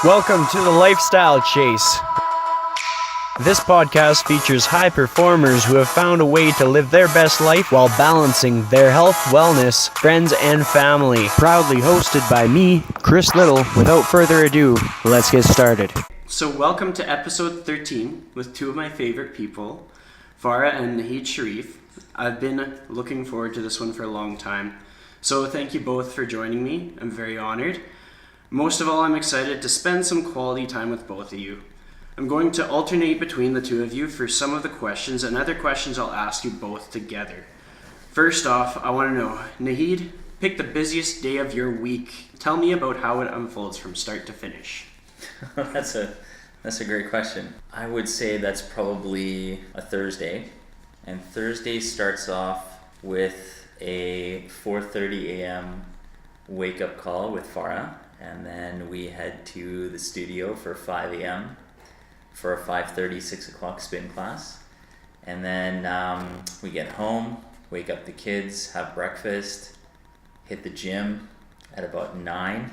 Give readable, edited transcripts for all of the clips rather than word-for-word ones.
Welcome to the Lifestyle Chase. This podcast features high performers who have found a way to live their best life while balancing their health, wellness, friends, and family. Proudly hosted by me, Chris Little. Without further ado, let's get started. So welcome to episode 13 with two of my favorite people, Farha and Naheed Shariff. I've been looking forward to this one for a long time. So thank you both for joining me. I'm very honored. Most of all, I'm excited to spend some quality time with both of you. I'm going to alternate between the two of you for some of the questions, and other questions I'll ask you both together. First off, I want to know, Naheed, pick the busiest day of your week. Tell me about how it unfolds from start to finish. That's a great question. I would say that's probably a Thursday. And Thursday starts off with a 4:30 a.m. wake-up call with Farha. And then we head to the studio for 5 a.m. for a 5:30, 6 o'clock spin class. And then we get home, wake up the kids, have breakfast, hit the gym at about 9.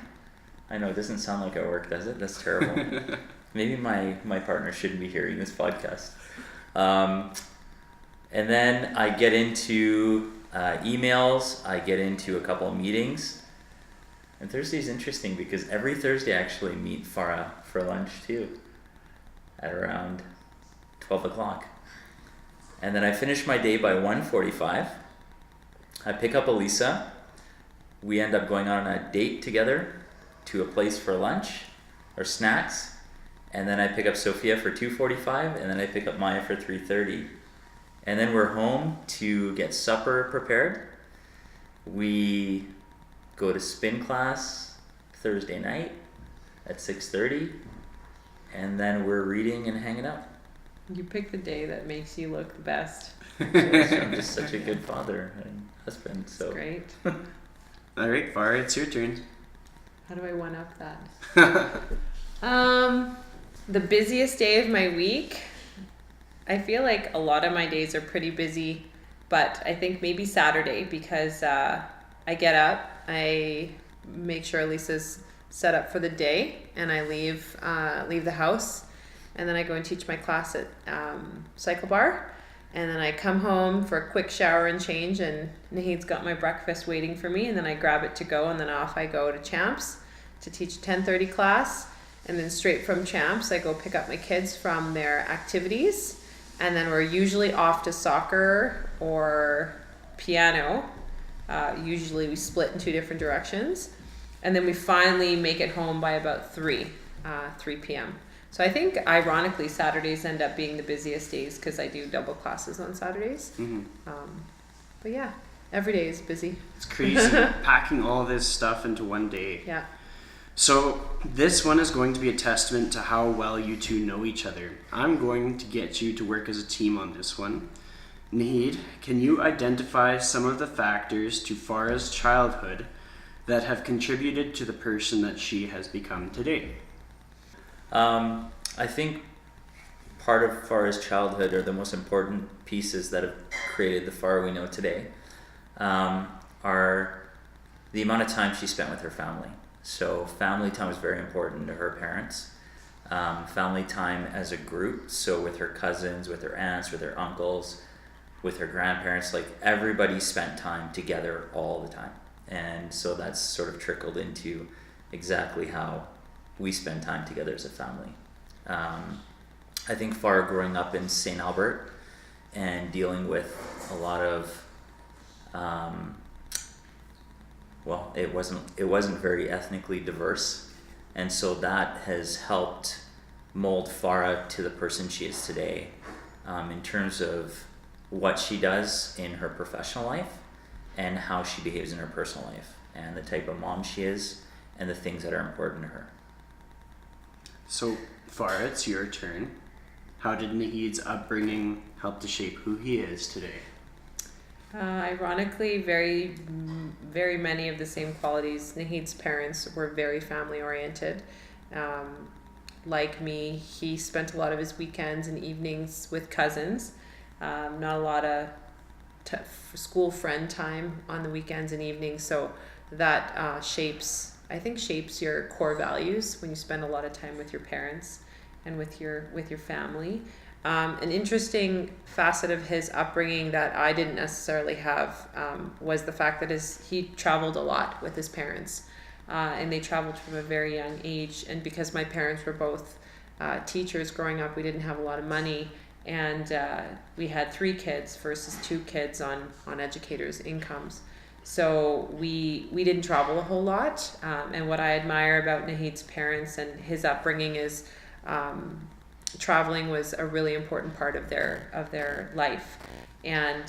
I know it doesn't sound like I work, does it? That's terrible. Maybe my partner shouldn't be hearing this podcast. And then I get into emails, I get into a couple of meetings. And Thursday's interesting because every Thursday I actually meet Farha for lunch too at around 12 o'clock. And then I finish my day by 1:45. I pick up Elisa. We end up going on a date together to a place for lunch or snacks. And then I pick up Sophia for 2:45, and then I pick up Maya for 3:30. And then we're home to get supper prepared. We go to spin class Thursday night at 6:30, and then we're reading and hanging out. You pick the day that makes you look the best. I'm just such a good father and husband. So that's great. All right, Farha, it's your turn. How do I one-up that? The busiest day of my week, I feel like a lot of my days are pretty busy, but I think maybe Saturday because I get up, I make sure Lisa's set up for the day, and I leave the house, and then I go and teach my class at Cycle Bar, and then I come home for a quick shower and change, and Naheed's got my breakfast waiting for me, and then I grab it to go, and then off I go to Champs to teach a 10:30 class, and then straight from Champs I go pick up my kids from their activities, and then we're usually off to soccer or piano. Usually we split in two different directions, and then we finally make it home by about 3 p.m. So I think ironically Saturdays end up being the busiest days because I do double classes on Saturdays. Mm-hmm. But yeah, every day is busy. It's crazy packing all this stuff into one day. Yeah. So this one is going to be a testament to how well you two know each other. I'm going to get you to work as a team on this one. Naheed, can you identify some of the factors to Farha's childhood that have contributed to the person that she has become today? I think part of Farha's childhood, or the most important pieces that have created the Farha we know today, are the amount of time she spent with her family. So family time is very important to her parents. Family time as a group, so with her cousins, with her aunts, with her uncles, with her grandparents, like everybody spent time together all the time. And so that's sort of trickled into exactly how we spend time together as a family. I think Farha growing up in St. Albert and dealing with a lot of, it wasn't very ethnically diverse. And so that has helped mold Farha to the person she is today, in terms of what she does in her professional life and how she behaves in her personal life and the type of mom she is and the things that are important to her. So Farha, it's your turn. How did Naheed's upbringing help to shape who he is today? Ironically, very, very many of the same qualities. Naheed's parents were very family oriented. Like me, he spent a lot of his weekends and evenings with cousins. Not a lot of school friend time on the weekends and evenings, so that shapes I think, shapes your core values when you spend a lot of time with your parents and with your family. An interesting facet of his upbringing that I didn't necessarily have was the fact that he traveled a lot with his parents, and they traveled from a very young age. And because my parents were both teachers growing up, we didn't have a lot of money, and we had 3 kids versus 2 kids on educators' incomes. So we didn't travel a whole lot. And what I admire about Naheed's parents and his upbringing is traveling was a really important part of their life. And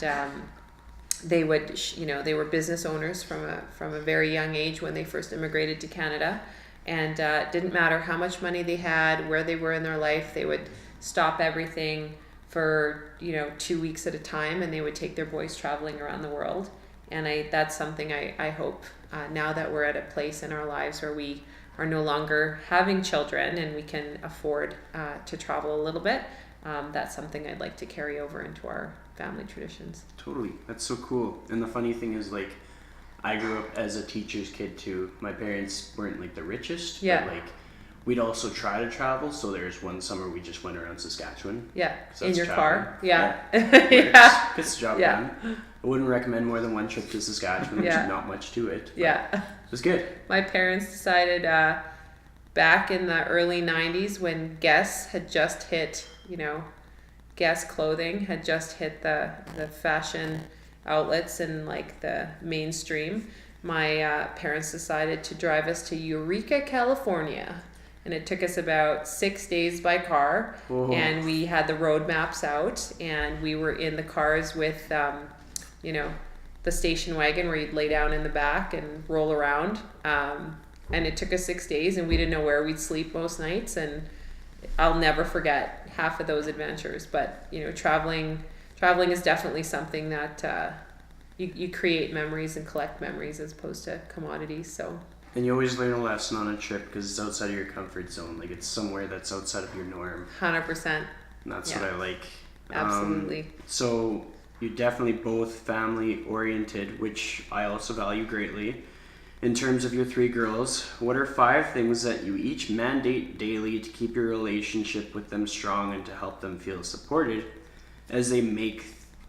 they would, they were business owners from a very young age when they first immigrated to Canada. And it didn't matter how much money they had, where they were in their life, they would stop everything for 2 weeks at a time, and they would take their boys traveling around the world. And that's something I hope now that we're at a place in our lives where we are no longer having children and we can afford to travel a little bit. That's something I'd like to carry over into our family traditions. Totally. That's so cool. And the funny thing is, like, I grew up as a teacher's kid too. My parents weren't like the richest, yeah. but like we'd also try to travel. So there's one summer we just went around Saskatchewan. Yeah, in your car. Yeah. Yeah. Gets the job yeah. done. I wouldn't recommend more than one trip to Saskatchewan. Yeah. There's not much to it. Yeah. It was good. My parents decided back in the early 90s when Guess had just hit, Guess clothing had just hit the fashion outlets and like the mainstream. My parents decided to drive us to Eureka, California. And it took us about 6 days by car. Whoa. And we had the road maps out, and we were in the cars with, the station wagon where you'd lay down in the back and roll around. And it took us 6 days, and we didn't know where we'd sleep most nights. And I'll never forget half of those adventures. But, traveling is definitely something that you create memories and collect memories as opposed to commodities. So. And you always learn a lesson on a trip because it's outside of your comfort zone. Like, it's somewhere that's outside of your norm. 100%. And that's what I like. Absolutely. So you're definitely both family oriented, which I also value greatly. In terms of your 3 girls, what are 5 things that you each mandate daily to keep your relationship with them strong and to help them feel supported as they make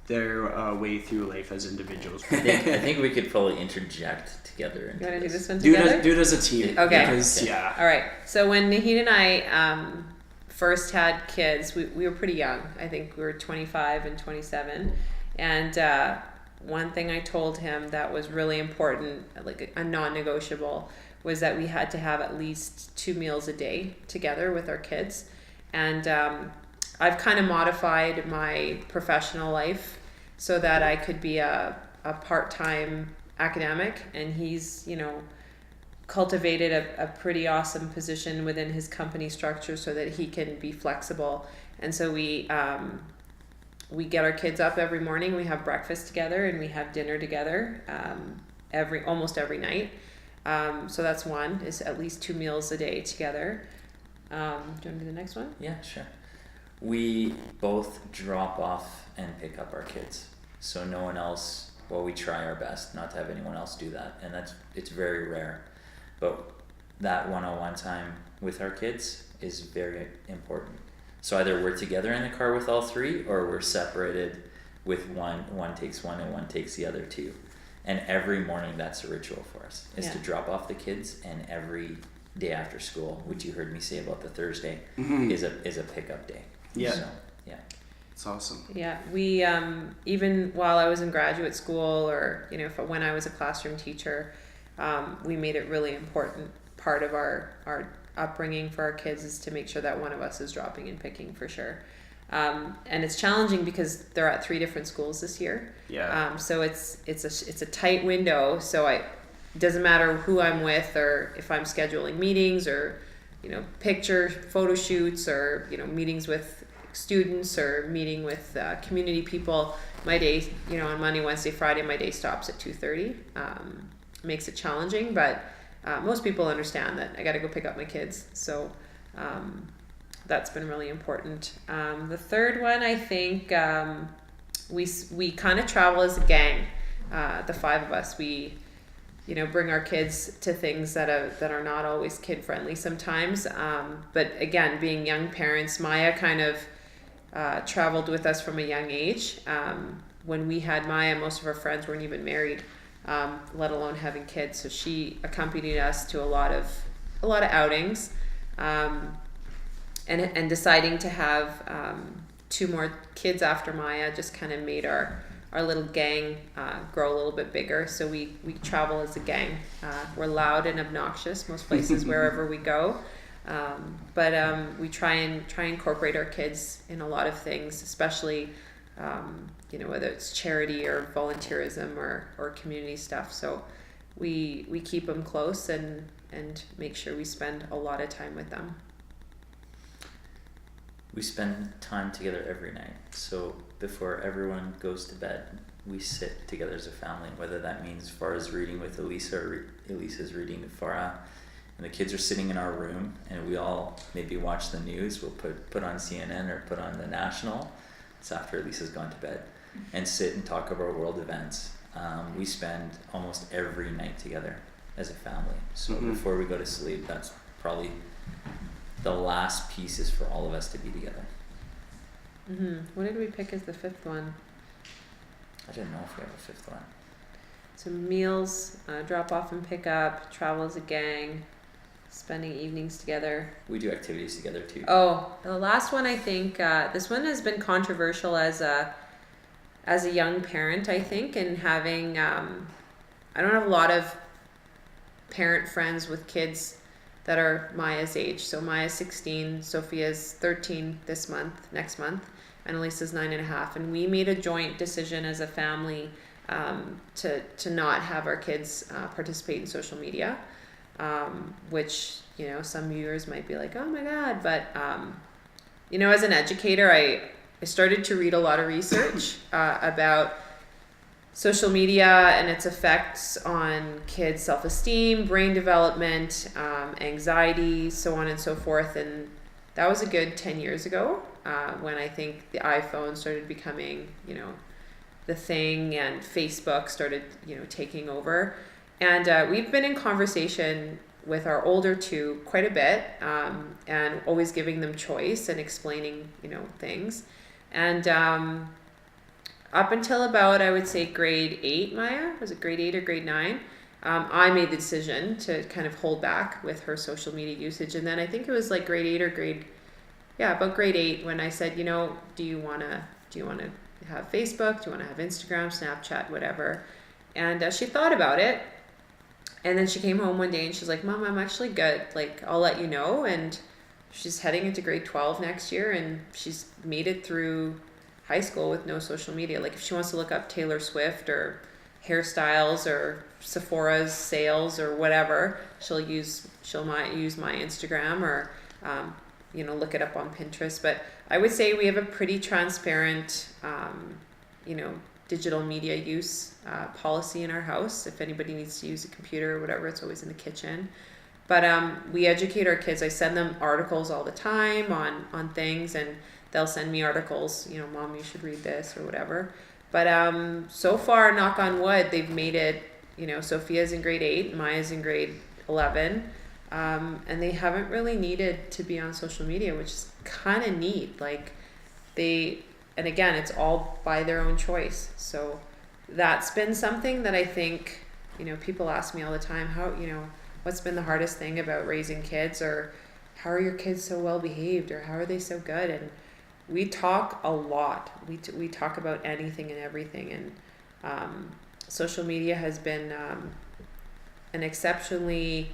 their way through life as individuals? I think we could probably interject together. You want to do this one together? Do it as a team. Okay. Because, yeah. All right. So when Naheed and I first had kids, we were pretty young. I think we were 25 and 27. And one thing I told him that was really important, like a non-negotiable, was that we had to have at least 2 meals a day together with our kids. And I've kind of modified my professional life so that I could be a part-time academic, and he's, cultivated a pretty awesome position within his company structure so that he can be flexible. And so we get our kids up every morning, we have breakfast together, and we have dinner together almost every night. So that's one, is at least 2 meals a day together. Do you want to do the next one? Yeah, sure. We both drop off and pick up our kids. So no one else, we try our best not to have anyone else do that. And it's very rare. But that one-on-one time with our kids is very important. So either we're together in the car with all 3, or we're separated with one takes one and one takes the other 2. And every morning that's a ritual for us, is to drop off the kids, and every day after school, which you heard me say about the Thursday, is a pickup day. Yeah. So, yeah. It's awesome. Yeah, we even while I was in graduate school, or when I was a classroom teacher, we made it really important part of our upbringing for our kids is to make sure that one of us is dropping and picking for sure. And it's challenging because they're at 3 different schools this year. Yeah. So it's a tight window. So it doesn't matter who I'm with, or if I'm scheduling meetings, or picture photo shoots, or meetings with students, or meeting with community people. My day, on Monday, Wednesday, Friday, my day stops at 2:30. Makes it challenging, but most people understand that I got to go pick up my kids. So that's been really important. The third one, I think, we kind of travel as a gang. The 5 of us, we bring our kids to things that are not always kid friendly sometimes. But again, being young parents, Maya kind of traveled with us from a young age. When we had Maya, most of our friends weren't even married, let alone having kids. So she accompanied us to a lot of outings, and deciding to have 2 more kids after Maya just kind of made our little gang grow a little bit bigger. So we travel as a gang. We're loud and obnoxious most places wherever we go. But we try and incorporate our kids in a lot of things, especially whether it's charity or volunteerism or community stuff. So we keep them close and make sure we spend a lot of time with them. We spend time together every night. So before everyone goes to bed, we sit together as a family, whether that means Farah's reading with Elisa or Elisa's reading with Farah, and the kids are sitting in our room, and we all maybe watch the news. We'll put on CNN or put on the National. It's after Elisa's gone to bed, and sit and talk about world events. We spend almost every night together as a family. So before we go to sleep, that's probably the last piece, is for all of us to be together. What did we pick as the 5th one? I don't know if we have a 5th one. So meals, drop off and pick up, travel as a gang, spending evenings together. We do activities together too. Oh, the last one, I think, this one has been controversial as a young parent, I think, and having, I don't have a lot of parent friends with kids that are Maya's age. So Maya's 16, Sophia's 13 next month, and Elisa's 9.5. And we made a joint decision as a family to not have our kids participate in social media, which, some viewers might be like, oh my God. But, as an educator, I started to read a lot of research about social media and its effects on kids' self-esteem, brain development, anxiety, so on and so forth. And that was a good 10 years ago, when I think the iPhone started becoming, the thing, and Facebook started, taking over. And we've been in conversation with our older 2 quite a bit, and always giving them choice and explaining, things. And up until about, I would say, grade 8, Maya, was it grade 8 or grade 9? I made the decision to kind of hold back with her social media usage. And then I think it was like grade 8 or about grade 8 when I said, do you want to have Facebook? Do you want to have Instagram, Snapchat, whatever? And she thought about it. And then she came home one day and she's like, Mom, I'm actually good. Like, I'll let you know. And she's heading into grade 12 next year, and she's made it through high school with no social media. Like, if she wants to look up Taylor Swift or hairstyles or Sephora's sales or whatever, she'll use my Instagram or look it up on Pinterest. But I would say we have a pretty transparent digital media use policy in our house. If anybody needs to use a computer or whatever, it's always in the kitchen. But we educate our kids. I send them articles all the time on things, and they'll send me articles, Mom, you should read this or whatever. But so far, knock on wood, they've made it, Sophia's in grade 8, Maya's in grade 11, and they haven't really needed to be on social media, which is kind of neat. Like, and again, it's all by their own choice. So that's been something that I think, people ask me all the time, what's been the hardest thing about raising kids, or how are your kids so well behaved, or how are they so good? And we talk a lot. We talk about anything and everything, and social media has been an exceptionally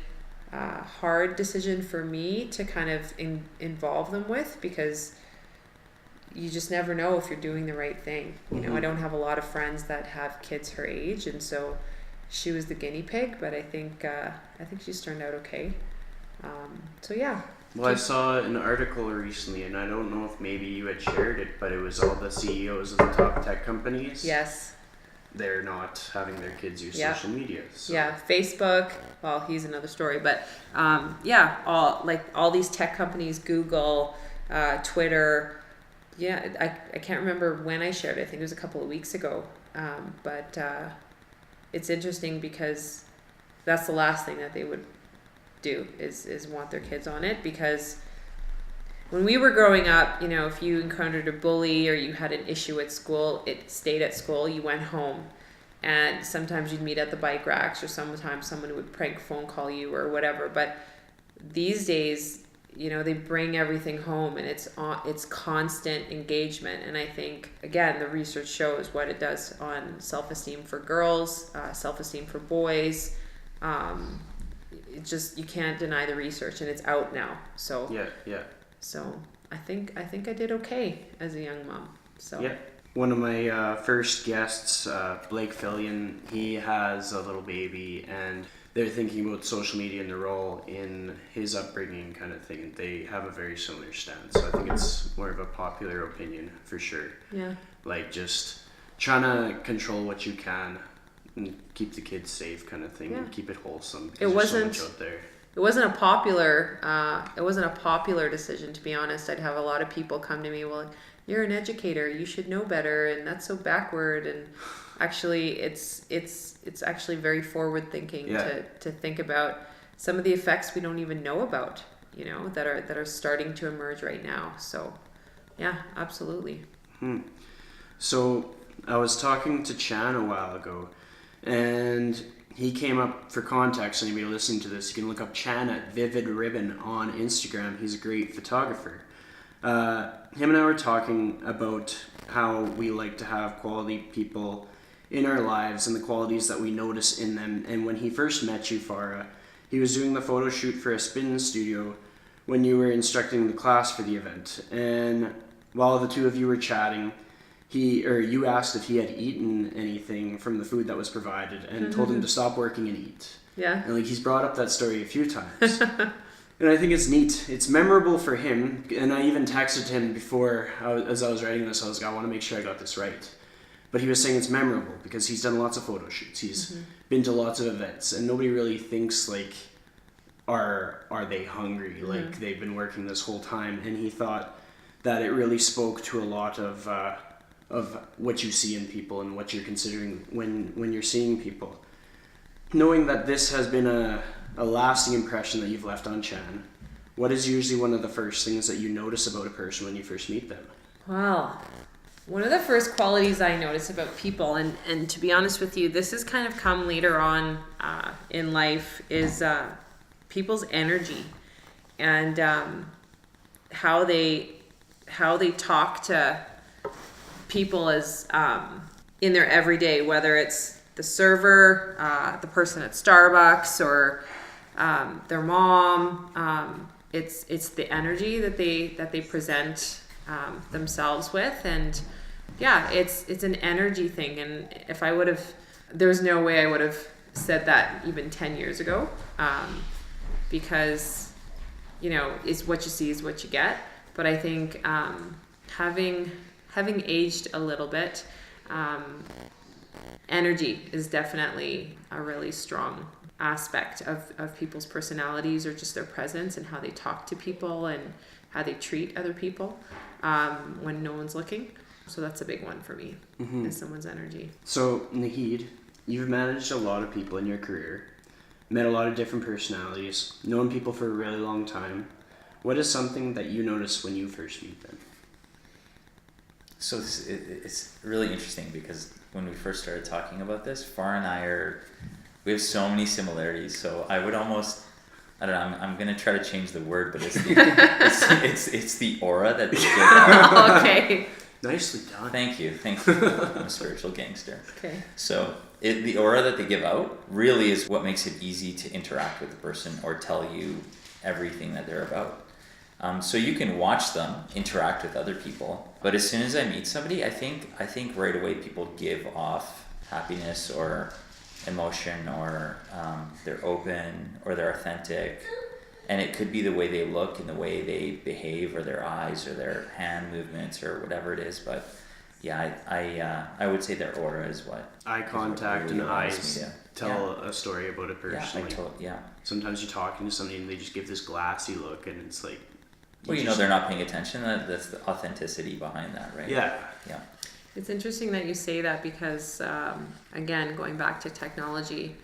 hard decision for me to kind of involve them with, because you just never know if you're doing the right thing. I don't have a lot of friends that have kids her age, and so she was the guinea pig, but I think she's turned out okay. So yeah. Well, I saw an article recently, and I don't know if maybe you had shared it, but it was all the CEOs of the top tech companies. Yes. They're not having their kids use social media. So. Yeah, Facebook. Well, he's another story, but all these tech companies, Google, Twitter. Yeah, I can't remember when I shared it. I think it was a couple of weeks ago. But it's interesting because that's the last thing that they would do is want their kids on it, because when we were growing up, if you encountered a bully or you had an issue at school, it stayed at school, you went home. And sometimes you'd meet at the bike racks, or sometimes someone would prank phone call you or whatever. But these days, they bring everything home, and it's constant engagement. And I think, again, the research shows what it does on self-esteem for girls, self-esteem for boys. You can't deny the research, and it's out now. So yeah. So I think I did okay as a young mom. So yeah. One of my first guests, Blake Fillion, he has a little baby, and they're thinking about social media and the role in his upbringing kind of thing. They have a very similar stance. So I think it's more of a popular opinion for sure. Yeah. Like just trying to control what you can and keep the kids safe kind of thing, and keep it wholesome. It wasn't there's so much out there. It wasn't a popular decision, to be honest. I'd have a lot of people come to me, well, you're an educator, you should know better, and that's so backward. And actually, it's actually very forward thinking to think about some of the effects we don't even know about, that are starting to emerge right now. So, yeah, absolutely. So I was talking to Chan a while ago, and he came up, for context, anybody listening to this, you can look up Chan at Vivid Ribbon on Instagram. He's a great photographer. Him and I were talking about how we like to have quality people in our lives and the qualities that we notice in them. And when he first met you, Farha, he was doing the photo shoot for a spin studio when you were instructing the class for the event. And while the two of you were chatting, you asked if he had eaten anything from the food that was provided, and told him to stop working and eat. Yeah. And he's brought up that story a few times. And I think it's neat. It's memorable for him. And I even texted him before, as I was writing this, I was like, I want to make sure I got this right. But he was saying it's memorable because he's done lots of photo shoots. He's been to lots of events, and nobody really thinks are they hungry? Like they've been working this whole time. And he thought that it really spoke to a lot of what you see in people and what you're considering when you're seeing people. Knowing that this has been a lasting impression that you've left on Chan, what is usually one of the first things that you notice about a person when you first meet them? Well, one of the first qualities I notice about people, and to be honest with you, this has kind of come later on in life, is people's energy, and how they talk to people as in their everyday, whether it's the server, the person at Starbucks, or their mom. It's the energy that they present themselves with, and it's an energy thing. And if I would have, there's no way I would have said that even 10 years ago, because it's what you see is what you get. But I think having aged a little bit, energy is definitely a really strong aspect of people's personalities, or just their presence and how they talk to people and how they treat other people when no one's looking. So that's a big one for me, is someone's energy. So Naheed, you've managed a lot of people in your career, met a lot of different personalities, known people for a really long time. What is something that you notice when you first meet them? So it's really interesting, because when we first started talking about this, Farha and I we have so many similarities. So I would almost, I don't know, I'm gonna try to change the word, but it's the aura that they give out. Okay. Nicely done. Thank you. I'm a spiritual gangster. Okay. So the aura that they give out really is what makes it easy to interact with the person or tell you everything that they're about. So you can watch them interact with other people, but as soon as I meet somebody, I think right away people give off happiness or emotion, or they're open, or they're authentic, and it could be the way they look and the way they behave, or their eyes, or their hand movements, or whatever it is. But yeah, I would say their aura is what eye contact really and eyes tell Yeah. a story about a person. Sometimes you're talking to somebody and they just give this glassy look, and it's like, well, they're not paying attention. That's the authenticity behind that, right? Yeah. It's interesting that you say that, because again, going back to technology,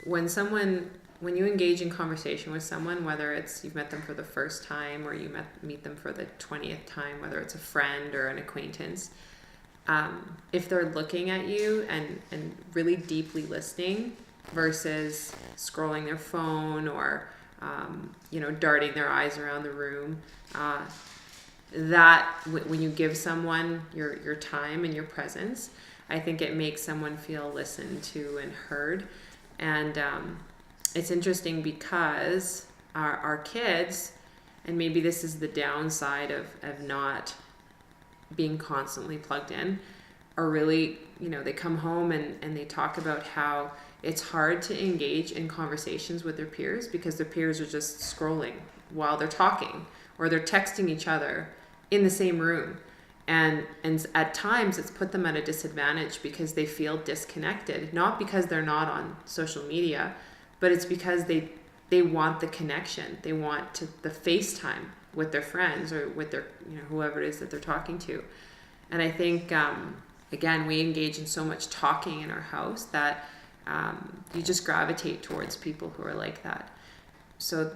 when you engage in conversation with someone, whether it's you've met them for the first time or you meet them for the 20th time, whether it's a friend or an acquaintance, if they're looking at you and really deeply listening versus scrolling their phone or darting their eyes around the room, that when you give someone your time and your presence, I think it makes someone feel listened to and heard. And it's interesting because our kids, and maybe this is the downside of not being constantly plugged in, are really, they come home and they talk about how it's hard to engage in conversations with their peers because their peers are just scrolling while they're talking, or they're texting each other in the same room. And at times it's put them at a disadvantage because they feel disconnected, not because they're not on social media, but it's because they want the connection. They want the FaceTime with their friends or with their, whoever it is that they're talking to. And I think, again, we engage in so much talking in our house that you just gravitate towards people who are like that. So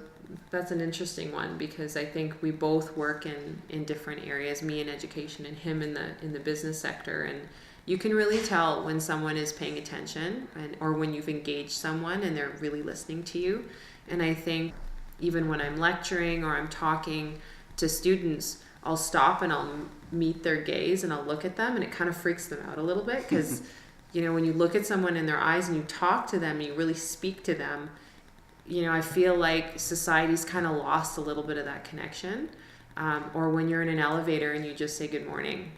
that's an interesting one because I think we both work in different areas, me in education and him in the business sector. And you can really tell when someone is paying attention or when you've engaged someone and they're really listening to you. And I think even when I'm lecturing or I'm talking to students, I'll stop and I'll meet their gaze and I'll look at them, and it kind of freaks them out a little bit because, when you look at someone in their eyes and you talk to them and you really speak to them, I feel like society's kind of lost a little bit of that connection. Or when you're in an elevator and you just say good morning,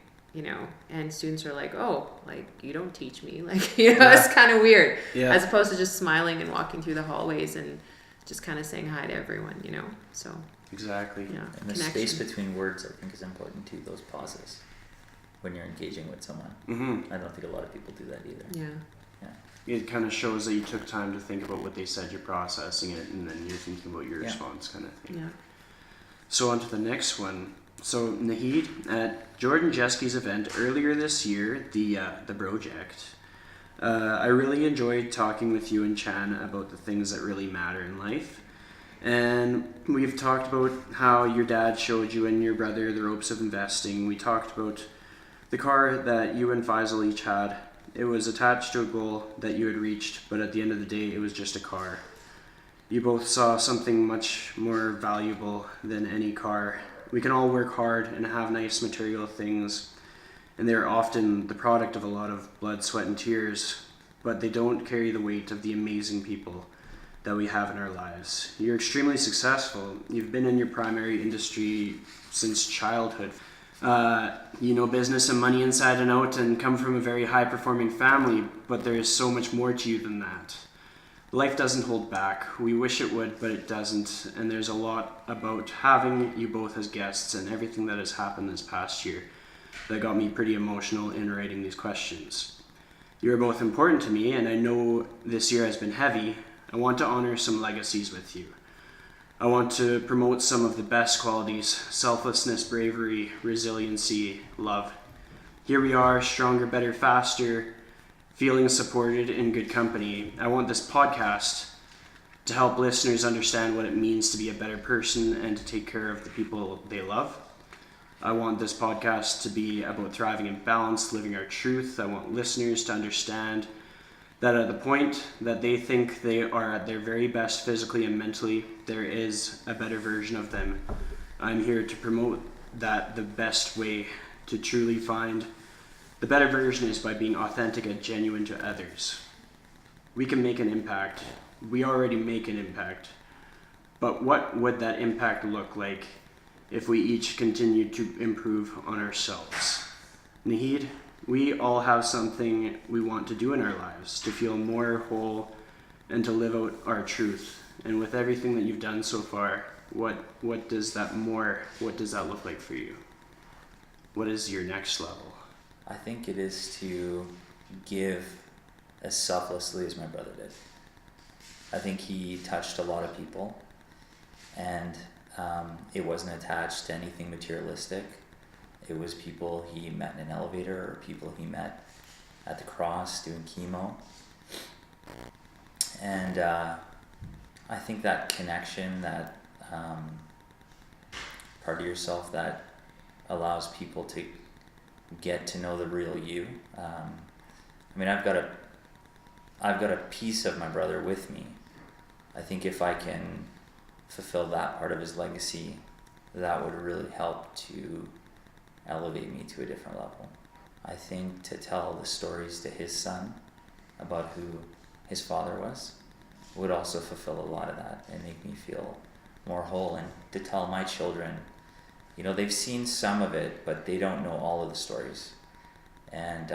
and students are like, oh, like, you don't teach me. Like, It's kind of weird. Yeah. As opposed to just smiling and walking through the hallways and just kind of saying hi to everyone, So. Exactly. Yeah. And the space between words, I think, is important too, those pauses when you're engaging with someone. Mm-hmm. I don't think a lot of people do that either. Yeah. It kind of shows that you took time to think about what they said, you're processing it, and then you're thinking about your response kind of thing. Yeah. So on to the next one. So Naheed, at Jordan Jeski's event earlier this year, the project, I really enjoyed talking with you and Chan about the things that really matter in life. And we've talked about how your dad showed you and your brother the ropes of investing. We talked about the car that you and Faisal each had. It was attached to a goal that you had reached, but at the end of the day, it was just a car. You both saw something much more valuable than any car. We can all work hard and have nice material things, and they're often the product of a lot of blood, sweat, and tears, but they don't carry the weight of the amazing people that we have in our lives. You're extremely successful. You've been in your primary industry since childhood. You know business and money inside and out and come from a very high-performing family, but there is so much more to you than that. Life doesn't hold back. We wish it would, but it doesn't. And there's a lot about having you both as guests and everything that has happened this past year that got me pretty emotional in writing these questions. You are both important to me, and I know this year has been heavy. I want to honor some legacies with you. I want to promote some of the best qualities: selflessness, bravery, resiliency, love. Here we are, stronger, better, faster, feeling supported in good company. I want this podcast to help listeners understand what it means to be a better person and to take care of the people they love. I want this podcast to be about thriving in balance, living our truth. I want listeners to understand that at the point that they think they are at their very best physically and mentally, there is a better version of them. I'm here to promote that the best way to truly find the better version is by being authentic and genuine to others. We can make an impact. We already make an impact. But what would that impact look like if we each continued to improve on ourselves? Naheed, we all have something we want to do in our lives, to feel more whole and to live out our truth. And with everything that you've done so far, what does that look like for you? What is your next level? I think it is to give as selflessly as my brother did. I think he touched a lot of people, and it wasn't attached to anything materialistic. It was people he met in an elevator or people he met at the cross doing chemo. And I think that connection, that part of yourself that allows people to get to know the real you. I mean, I've got a piece of my brother with me. I think if I can fulfill that part of his legacy, that would really help to elevate me to a different level. I think to tell the stories to his son about who his father was would also fulfill a lot of that and make me feel more whole. And to tell my children, you know, they've seen some of it, but they don't know all of the stories. And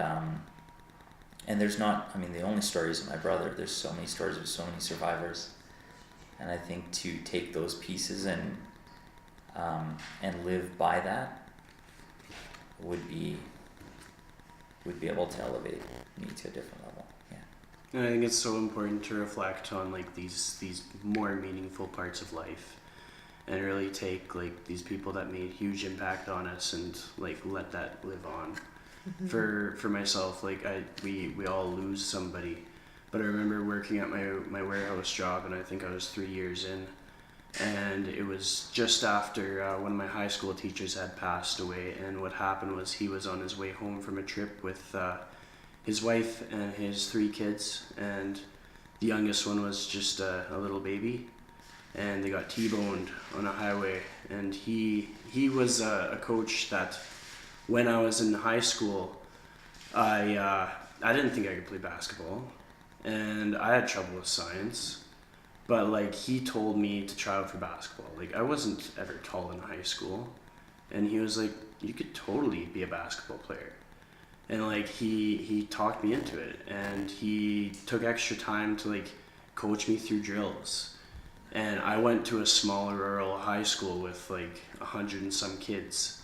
there's not, I mean, the only stories of my brother, there's so many stories of so many survivors. And I think to take those pieces and live by that would be able to elevate me to a different level. Yeah. And I think it's so important to reflect on like these more meaningful parts of life, and really take like these people that made huge impact on us and like let that live on. For myself, like we all lose somebody, but I remember working at my warehouse job, and I think I was 3 years in, and it was just after one of my high school teachers had passed away. And what happened was he was on his way home from a trip with his wife and his 3 kids, and the youngest one was just a little baby, and they got T-boned on a highway. And he was a coach that when I was in high school, I didn't think I could play basketball, and I had trouble with science, but like he told me to try out for basketball. Like I wasn't ever tall in high school, and he was like, you could totally be a basketball player. And like he talked me into it, and he took extra time to like coach me through drills. And I went to a small rural high school with like 100 and some kids,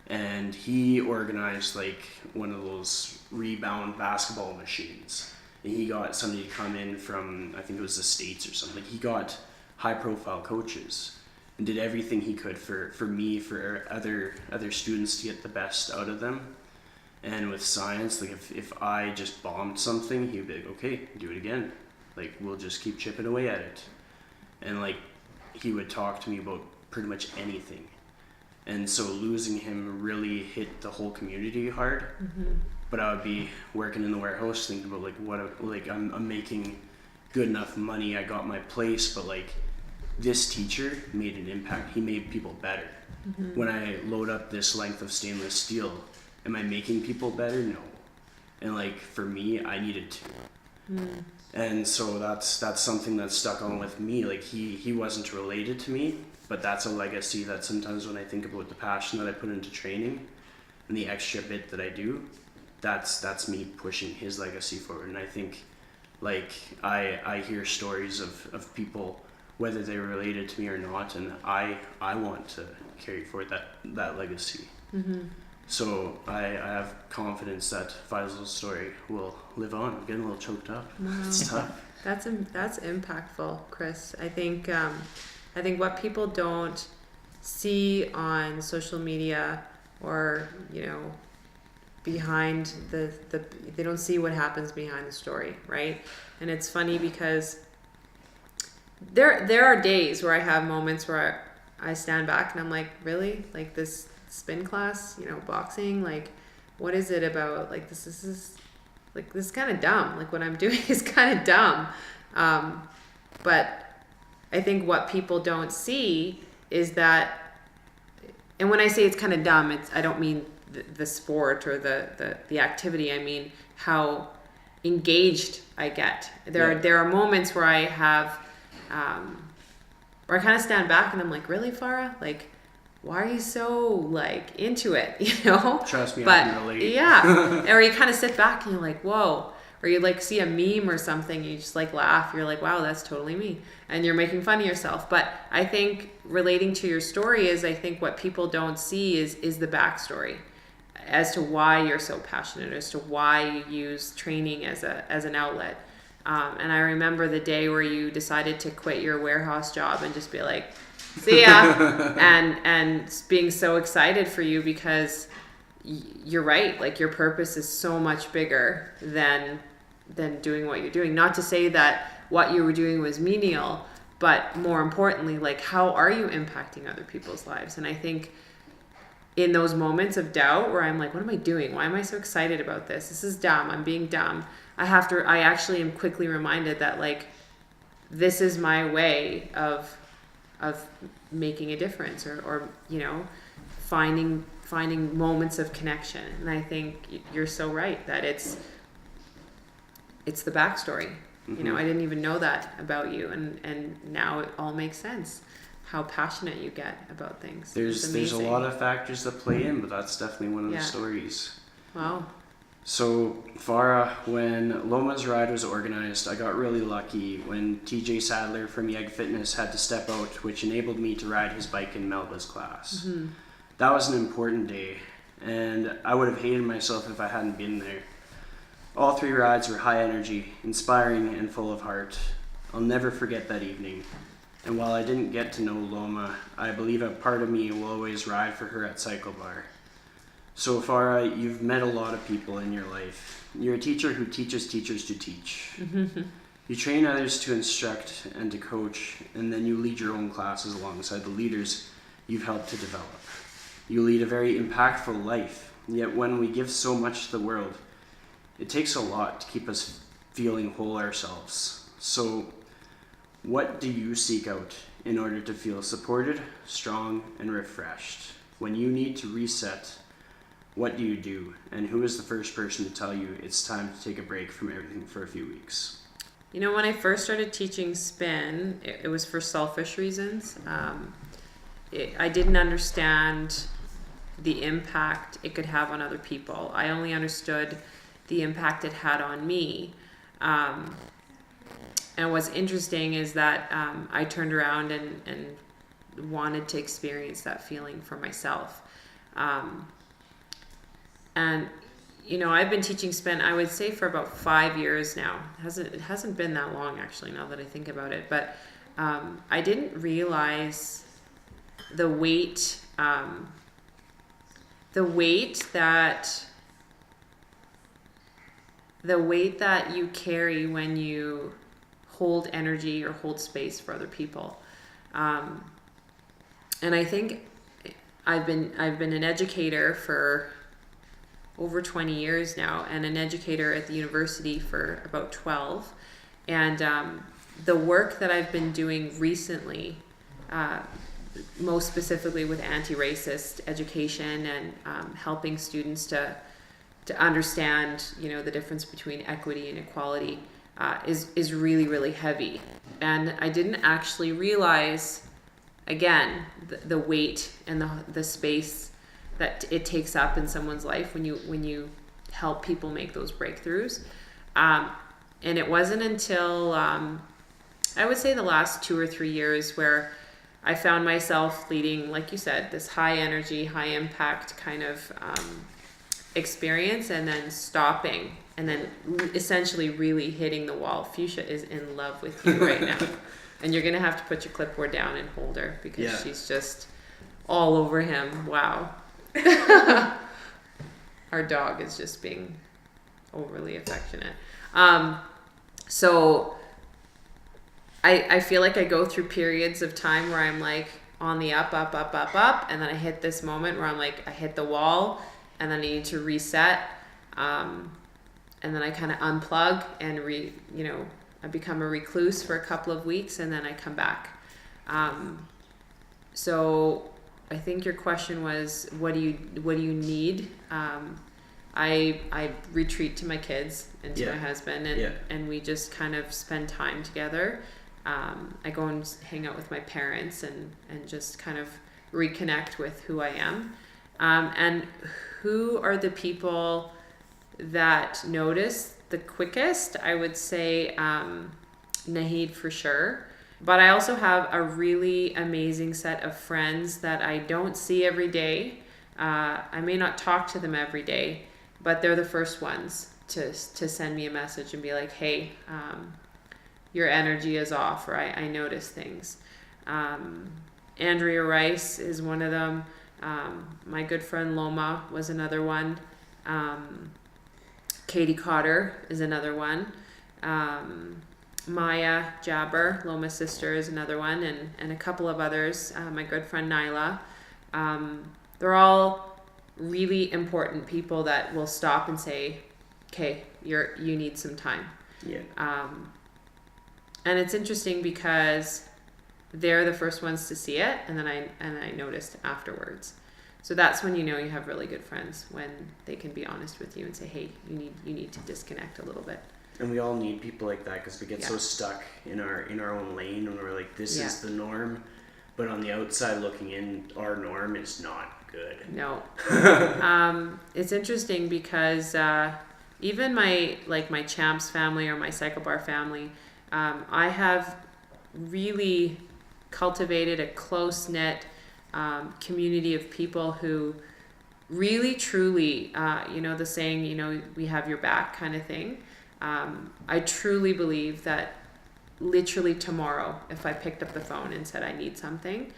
and he organized like one of those rebound basketball machines, and he got somebody to come in from, I think it was the States or something. He got high profile coaches and did everything he could for me, for other students, to get the best out of them. And with science, like if I just bombed something, he'd be like, okay, do it again, like we'll just keep chipping away at it. And like he would talk to me about pretty much anything. And so losing him really hit the whole community hard. But I would be working in the warehouse thinking about like I'm making good enough money, I got my place, but like this teacher made an impact. He made people better. When I load up this length of stainless steel, am I making people better? No. And like for me, I needed to. And so that's something that stuck on with me. Like he wasn't related to me, but that's a legacy that sometimes when I think about the passion that I put into training and the extra bit that I do, that's me pushing his legacy forward. And I think like I hear stories of people, whether they're related to me or not, and I want to carry forward that legacy. So I have confidence that Faisal's story will live on. I'm getting a little choked up. Wow. It's tough. That's impactful, Chris. I think what people don't see on social media, or behind the they don't see what happens behind the story, right? And it's funny because there are days where I have moments where I stand back and I'm like, really? Like this spin class, boxing, like what is it about? Like this is like, this is kind of dumb. Like what I'm doing is kind of dumb. But I think what people don't see is that, and when I say it's kind of dumb, I don't mean the sport or the activity. I mean how engaged I get. There are moments where I have, where I kind of stand back and I'm like, really, Farha? Like, why are you so like into it? Trust me, but I can relate. Yeah. Or you kind of sit back and you're like, whoa. Or you like see a meme or something, you just like laugh. You're like, wow, that's totally me. And you're making fun of yourself. But I think relating to your story is, I think what people don't see is the backstory as to why you're so passionate, as to why you use training as an outlet. And I remember the day where you decided to quit your warehouse job and just be like, see ya. and being so excited for you, because you're right. Like your purpose is so much bigger than doing what you're doing. Not to say that what you were doing was menial, but more importantly, like, how are you impacting other people's lives? And I think in those moments of doubt where I'm like, what am I doing? Why am I so excited about this? This is dumb. I'm being dumb. I actually am quickly reminded that, like, this is my way of making a difference, or you know, finding moments of connection. And I think you're so right that it's the backstory. You know, I didn't even know that about you, and now it all makes sense. How passionate you get about things. There's a lot of factors that play in, but that's definitely one of the stories. Wow. So, Farha, when Loma's ride was organized, I got really lucky when TJ Sadler from Yeg Fitness had to step out, which enabled me to ride his bike in Melba's class. That was an important day, and I would have hated myself if I hadn't been there. All 3 rides were high energy, inspiring, and full of heart. I'll never forget that evening. And while I didn't get to know Loma, I believe a part of me will always ride for her at Cycle Bar. So Farha, you've met a lot of people in your life. You're a teacher who teaches teachers to teach. You train others to instruct and to coach, and then you lead your own classes alongside the leaders you've helped to develop. You lead a very impactful life, yet when we give so much to the world, it takes a lot to keep us feeling whole ourselves. So what do you seek out in order to feel supported, strong, and refreshed? When you need to reset, what do you do? And who is the first person to tell you it's time to take a break from everything for a few weeks? You know, when I first started teaching spin, it was for selfish reasons. I didn't understand the impact it could have on other people. I only understood the impact it had on me. And what's interesting is that I turned around and wanted to experience that feeling for myself. And you know, I've been teaching spin, I would say, for about 5 years now. It hasn't been that long, actually, now that I think about it. But I didn't realize the weight that you carry when you hold energy or hold space for other people. And I think I've been an educator for over 20 years now, and an educator at the university for about 12. And the work that I've been doing recently, most specifically with anti-racist education and helping students to understand, you know, the difference between equity and equality, is really, really heavy. And I didn't actually realize, again, the weight and the space that it takes up in someone's life when you help people make those breakthroughs. And it wasn't until I would say the last 2 or 3 years where I found myself leading, like you said, this high energy, high impact kind of experience, and then stopping, and then essentially really hitting the wall. Fuchsia is in love with you right now. And you're gonna have to put your clipboard down and hold her, because she's just all over him. Wow. Our dog is just being overly affectionate. So I feel like I go through periods of time where I'm like on the up, and then I hit this moment where I'm like, I hit the wall, and then I need to reset, and then I kind of unplug and I become a recluse for a couple of weeks, and then I come back. So I think your question was, what do you need? I retreat to my kids and to my husband, and we just kind of spend time together. I go and hang out with my parents and just kind of reconnect with who I am. And who are the people that notice the quickest? I would say Naheed for sure. But I also have a really amazing set of friends that I don't see every day. I may not talk to them every day, but they're the first ones to send me a message and be like, hey, your energy is off, or I notice things. Andrea Rice is one of them. My good friend Loma was another one. Katie Cotter is another one. Maya Jabber, Loma's sister, is another one, and a couple of others. My good friend Nyla. They're all really important people that will stop and say, "Okay, you need some time." Yeah. And it's interesting because they're the first ones to see it, and then I noticed afterwards. So that's when you know you have really good friends, when they can be honest with you and say, "Hey, you need to disconnect a little bit." And we all need people like that, because we get Yeah. so stuck in our own lane, and we're like, this Yeah. is the norm. But on the outside looking in, our norm is not good. No. It's interesting because even my Champs family or my Cycle Bar family, I have really cultivated a close-knit community of people who really, truly, the saying, we have your back kind of thing. I truly believe that literally tomorrow, if I picked up the phone and said I need something,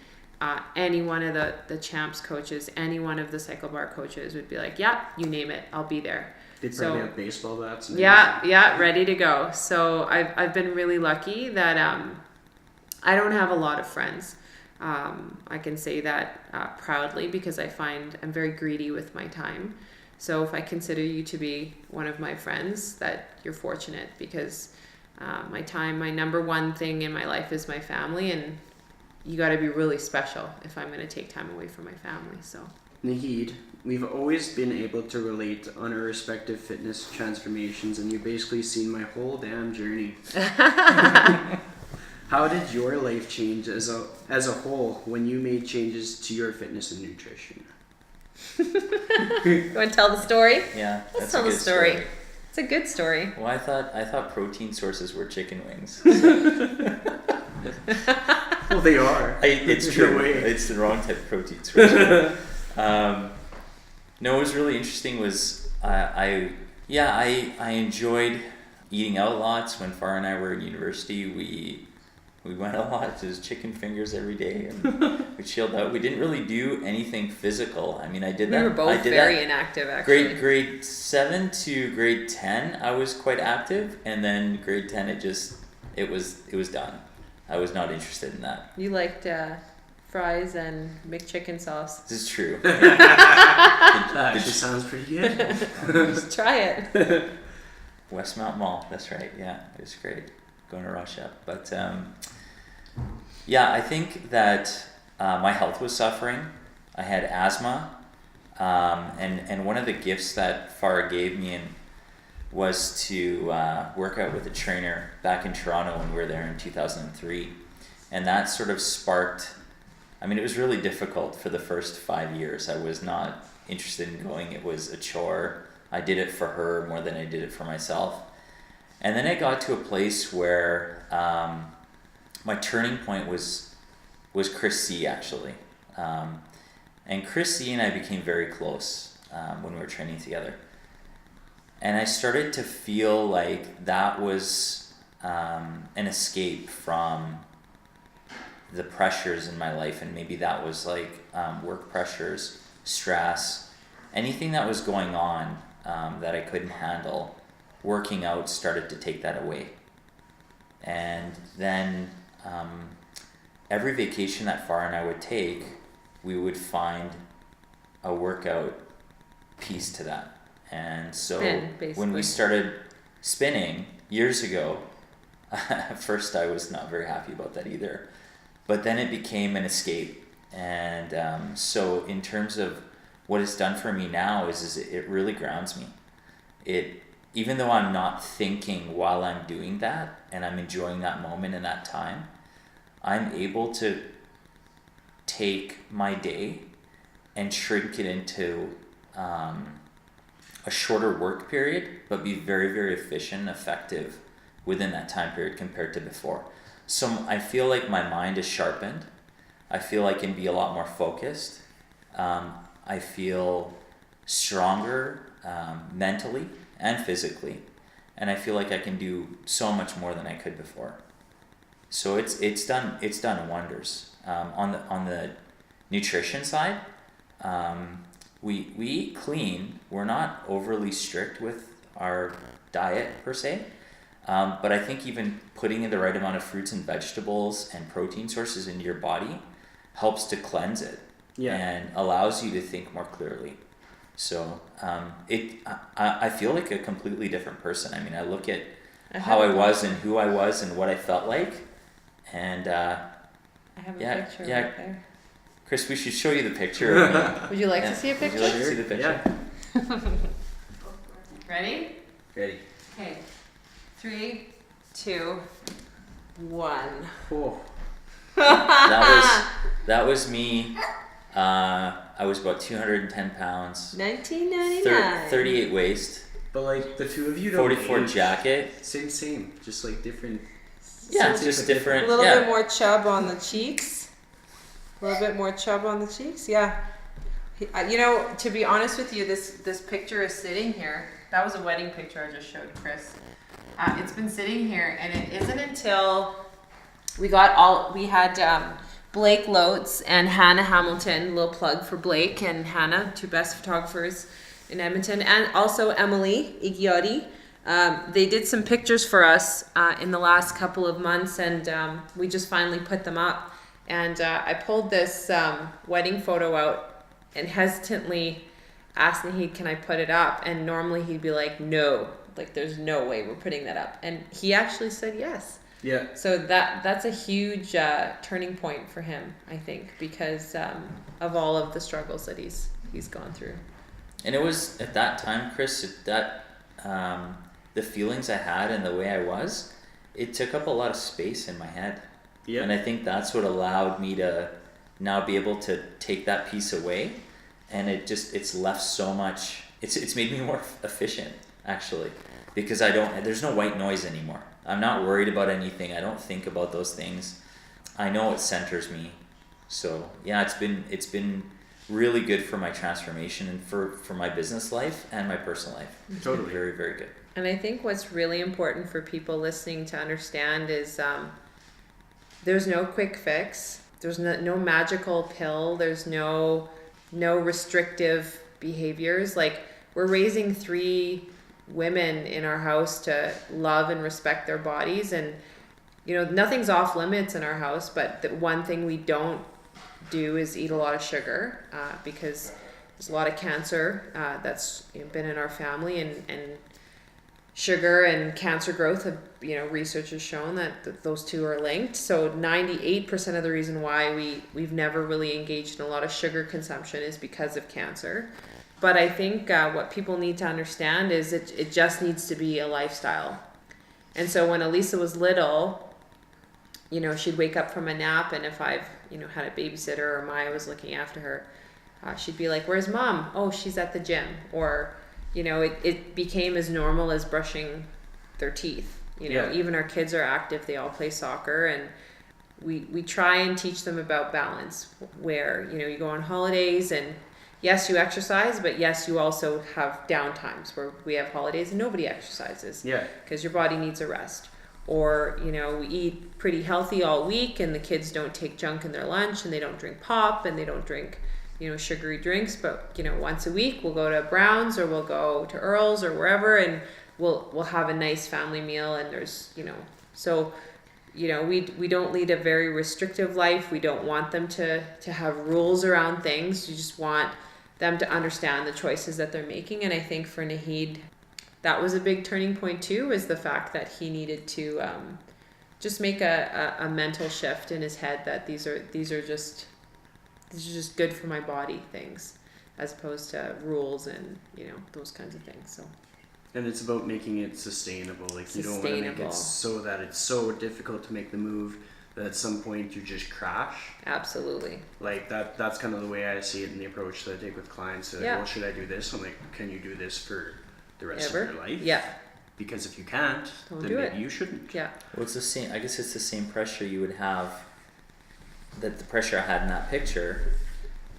any one of the Champs coaches, any one of the Cycle Bar coaches would be like, "Yeah, you name it, I'll be there." They probably have baseball bats. And Yeah, ready to go. So I've been really lucky that I don't have a lot of friends. I can say that proudly, because I find I'm very greedy with my time. So if I consider you to be one of my friends, that you're fortunate, because my number one thing in my life is my family, and you got to be really special if I'm going to take time away from my family. So Naheed, we've always been able to relate on our respective fitness transformations, and you've basically seen my whole damn journey. How did your life change as a whole when you made changes to your fitness and nutrition? you want to tell the story? Yeah, Let's that's tell a the good story. It's a good story. Well, I thought protein sources were chicken wings. Well, they are. It's No true. way. It's the wrong type of protein source. No, what was really interesting was I enjoyed eating out lots. When Farha and I were in university, we went a lot. It was chicken fingers every day, and we chilled out. We didn't really do anything physical. I mean, I did that. We were both very inactive, actually. Grade 7 to grade 10, I was quite active, and then grade 10, it was done. I was not interested in that. You liked fries and McChicken sauce. This is true. That actually sounds pretty good. Just try it. Westmount Mall, that's right. Yeah, it was great going to Russia. But I think that my health was suffering. I had asthma, and one of the gifts that Farha gave me was to work out with a trainer back in Toronto when we were there in 2003. And that sort of sparked, it was really difficult for the first 5 years. I was not interested in going. It was a chore. I did it for her more than I did it for myself. And then it got to a place where my turning point was Chris C, actually. And Chris C and I became very close when we were training together. And I started to feel like that was an escape from the pressures in my life, and maybe that was like work pressures, stress, anything that was going on that I couldn't handle. Working out started to take that away. And then every vacation that Farha and I would take, we would find a workout piece to that. And so when we started spinning years ago, at first I was not very happy about that either. But then it became an escape. And so in terms of what it's done for me now is it really grounds me. Even though I'm not thinking while I'm doing that and I'm enjoying that moment and that time, I'm able to take my day and shrink it into a shorter work period, but be very, very efficient and effective within that time period compared to before. So I feel like my mind is sharpened. I feel I can be a lot more focused. I feel stronger mentally and physically, and I feel like I can do so much more than I could before. So it's done wonders. On the nutrition side, we eat clean. We're not overly strict with our diet per se. But I think even putting in the right amount of fruits and vegetables and protein sources into your body helps to cleanse it and allows you to think more clearly. So I feel like a completely different person. I mean, I look at how I was and who I was and what I felt like, and I have a picture right there. Chris, we should show you the picture of me. Would you like to see a picture? Would you like to see the picture? Yeah. Ready? Ready. Okay. 3, 2, 1. Oh. That was me. I was about 210 pounds. 1999. 38 waist. But like the two of you don't 44 age. jacket. Same. Just like different. Yeah, it's just different. A little bit more chub on the cheeks. Yeah. You know, to be honest with you, this picture is sitting here. That was a wedding picture I just showed Chris. It's been sitting here, and it isn't until we had Blake Lotes and Hannah Hamilton, little plug for Blake and Hannah, two best photographers in Edmonton, and also Emily Igioti. They did some pictures for us in the last couple of months, and we just finally put them up. And I pulled this wedding photo out and hesitantly asked Naheed, can I put it up? And normally he'd be like, no, like there's no way we're putting that up. And he actually said yes. Yeah. So that's a huge turning point for him, I think, because of all of the struggles that he's gone through. And it was at that time, Chris, that the feelings I had and the way I was, it took up a lot of space in my head. Yeah. And I think that's what allowed me to now be able to take that piece away, and it's left so much. It's made me more efficient, actually, because there's no white noise anymore. I'm not worried about anything. I don't think about those things. I know it centers me. So yeah, it's been really good for my transformation and for my business life and my personal life. It's Totally. been very, very good. And I think what's really important for people listening to understand is there's no quick fix. There's no magical pill. There's no restrictive behaviors. Like, we're raising 3 women in our house to love and respect their bodies, and you know, nothing's off limits in our house, but the one thing we don't do is eat a lot of sugar, because there's a lot of cancer that's been in our family, and sugar and cancer growth have, research has shown that those two are linked. So 98% of the reason why we've never really engaged in a lot of sugar consumption is because of cancer. But I think what people need to understand is it just needs to be a lifestyle. And so when Elisa was little, she'd wake up from a nap, and if I've, had a babysitter or Maya was looking after her, she'd be like, "Where's mom?" "Oh, she's at the gym." Or, it became as normal as brushing their teeth. Even our kids are active. They all play soccer, and we try and teach them about balance, where, you go on holidays, and yes, you exercise, but yes, you also have down times where we have holidays and nobody exercises. Yeah. Because your body needs a rest. Or, we eat pretty healthy all week, and the kids don't take junk in their lunch, and they don't drink pop, and they don't drink, sugary drinks. But, once a week we'll go to Brown's, or we'll go to Earl's, or wherever, and we'll have a nice family meal. And there's, so, we don't lead a very restrictive life. We don't want them to have rules around things. You just want them to understand the choices that they're making. And I think for Naheed, that was a big turning point too, is the fact that he needed to just make a mental shift in his head that these are just good for my body things, as opposed to rules and those kinds of things. So. And it's about making it sustainable. Like, you don't want to make it so that it's so difficult to make the move that at some point you just crash. Absolutely. Like, that's kind of the way I see it in the approach that I take with clients. They're like, well, should I do this? I'm like, can you do this for the rest of your life? Yeah. Because if you can't, then maybe you shouldn't. Yeah. Well, it's the same. I guess it's the same pressure you would have, that the pressure I had in that picture,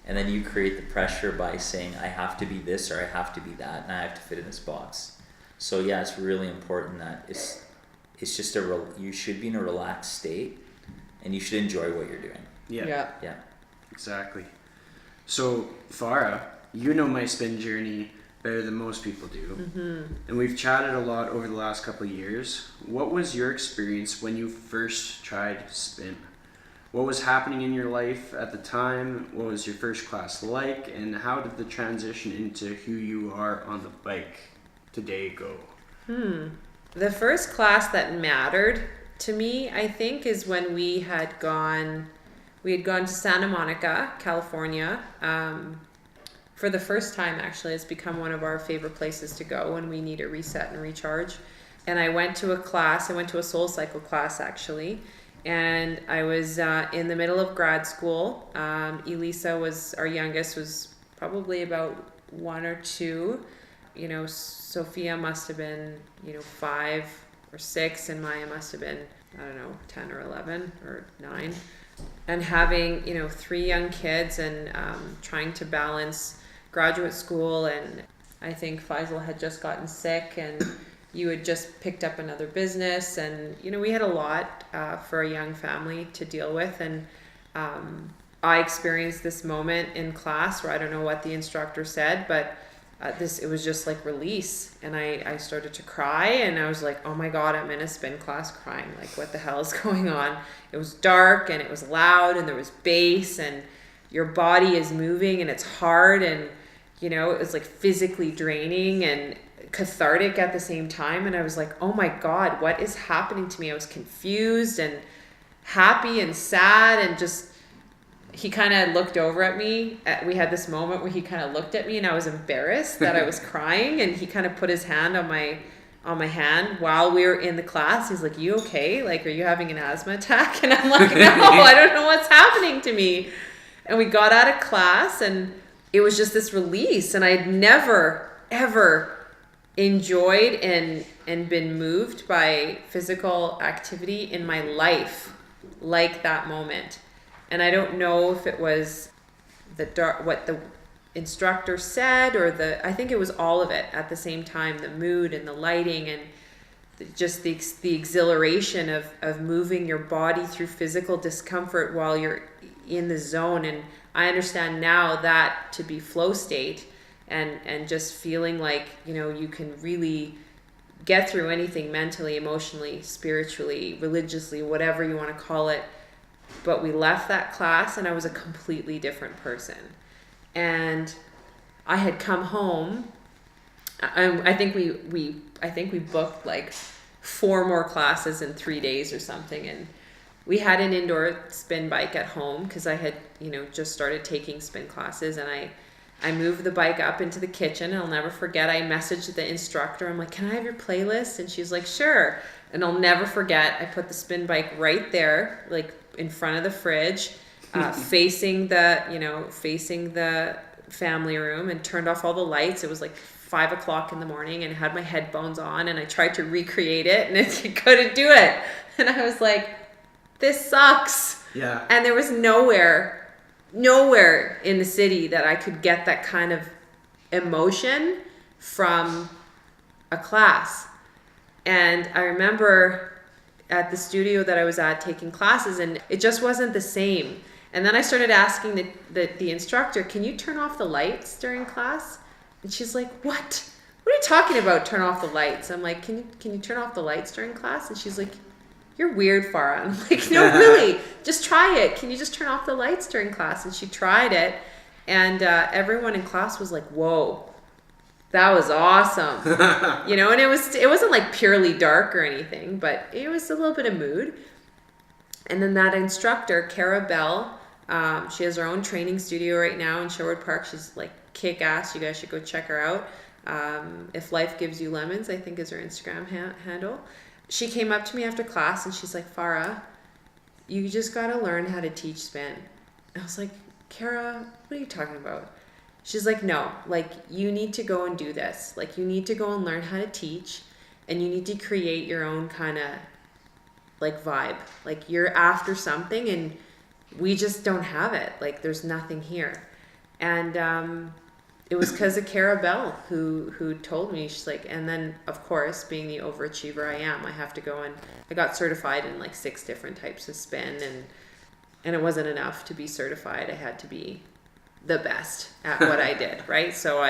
and then you create the pressure by saying, I have to be this, or I have to be that, and I have to fit in this box. So yeah, it's really important that it's just you should be in a relaxed state, and you should enjoy what you're doing. Yeah. Exactly. So Farha, my spin journey better than most people do. And we've chatted a lot over the last couple of years. What was your experience when you first tried spin? What was happening in your life at the time? What was your first class like? And how did the transition into who you are on the bike today go? The first class that mattered to me, I think, is when we had gone to Santa Monica, California. For the first time, actually. It's become one of our favorite places to go when we need a reset and recharge. And I went to a class. I went to a Soul Cycle class, actually. And I was in the middle of grad school. Elisa was, our youngest, was probably about 1 or 2. You know, Sophia must have been, 5 or 6, and Maya must have been, 10 or 11 or 9. And having, 3 young kids and trying to balance graduate school, and I think Faisal had just gotten sick, and you had just picked up another business, and we had a lot for a young family to deal with. And I experienced this moment in class where I don't know what the instructor said, but it was just like release, and I started to cry, and I was like, oh my god, I'm in a spin class crying, like what the hell is going on? It was dark and it was loud and there was bass, and your body is moving and it's hard, and it was like physically draining and cathartic at the same time. And I was like, oh my god, what is happening to me? I was confused and happy and sad, and just, he kind of looked over at me. We had this moment where he kind of looked at me, and I was embarrassed that I was crying, and he kind of put his hand on my hand while we were in the class. He's like, you okay? Like, are you having an asthma attack? And I'm like, no, I don't know what's happening to me. And we got out of class, and it was just this release, and I'd never, ever enjoyed and been moved by physical activity in my life like that moment. And I don't know if it was what the instructor said, or I think it was all of it at the same time, the mood and the lighting, and just the exhilaration of moving your body through physical discomfort while you're in the zone. And I understand now that to be flow state, and just feeling like, you can really get through anything mentally, emotionally, spiritually, religiously, whatever you want to call it. But we left that class, and I was a completely different person. And I had come home. I think we booked like 4 more classes in 3 days or something, and we had an indoor spin bike at home because I had just started taking spin classes. And I moved the bike up into the kitchen, and I'll never forget, I messaged the instructor. I'm like, can I have your playlist? And she's like, sure. And I'll never forget, I put the spin bike right there, like in front of the fridge, facing the family room, and turned off all the lights. It was like 5 o'clock in the morning, and had my headphones on, and I tried to recreate it, and I couldn't do it. And I was like, this sucks. Yeah. And there was nowhere in the city that I could get that kind of emotion from a class. And I remember at the studio that I was at taking classes, and it just wasn't the same. And then I started asking the instructor, can you turn off the lights during class? And she's like, what are you talking about, turn off the lights? I'm like, can you turn off the lights during class? And she's like, you're weird, Farha. I'm like, no, really, just try it. Can you just turn off the lights during class? And she tried it, and everyone in class was like, whoa, that was awesome. And it wasn't like purely dark or anything, but it was a little bit of mood. And then that instructor, Cara Bell, she has her own training studio right now in Sherwood Park. She's like kick-ass. You guys should go check her out. If Life Gives You Lemons, I think is her Instagram handle. She came up to me after class, and she's like, Farha, you just got to learn how to teach spin. I was like, Cara, what are you talking about? She's like, no, like, you need to go and do this. Like, you need to go and learn how to teach, and you need to create your own kind of like vibe. Like, you're after something, and we just don't have it. Like, there's nothing here. And it was because of Cara Bell who told me. She's like, and then of course, being the overachiever I am, I have to go, and I got certified in like 6 different types of spin, and it wasn't enough to be certified. I had to be the best at what I did, right? So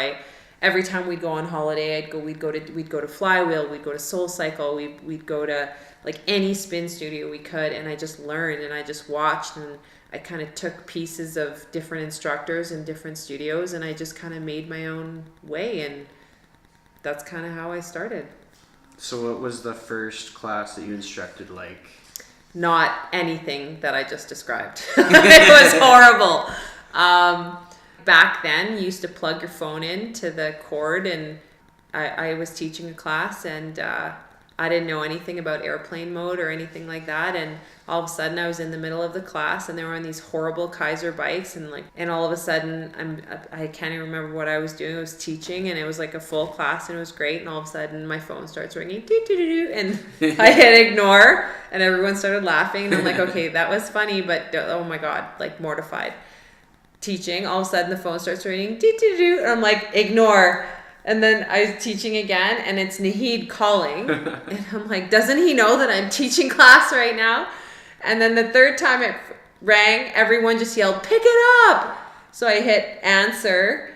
every time we'd go on holiday, we'd go to Flywheel, we'd go to Soul Cycle, we'd go to like any spin studio we could, and I just learned and I just watched, and I kind of took pieces of different instructors in different studios, and I just kind of made my own way, and that's kind of how I started. So what was the first class that you instructed like? Not anything that I just described. It was horrible. Back then, you used to plug your phone in to the cord, and I was teaching a class, and I didn't know anything about airplane mode or anything like that, and all of a sudden I was in the middle of the class, and they were on these horrible Kaiser bikes, and all of a sudden I can't even remember what I was doing. I was teaching, and it was like a full class, and it was great, and all of a sudden my phone starts ringing, and I hit ignore, and everyone started laughing, and I'm like, okay, that was funny, but oh my god, like mortified. Teaching, all of a sudden the phone starts ringing, and I'm like, ignore. And then I was teaching again, and it's Naheed calling. And I'm like, doesn't he know that I'm teaching class right now? And then the third time it rang, everyone just yelled, pick it up. So I hit answer,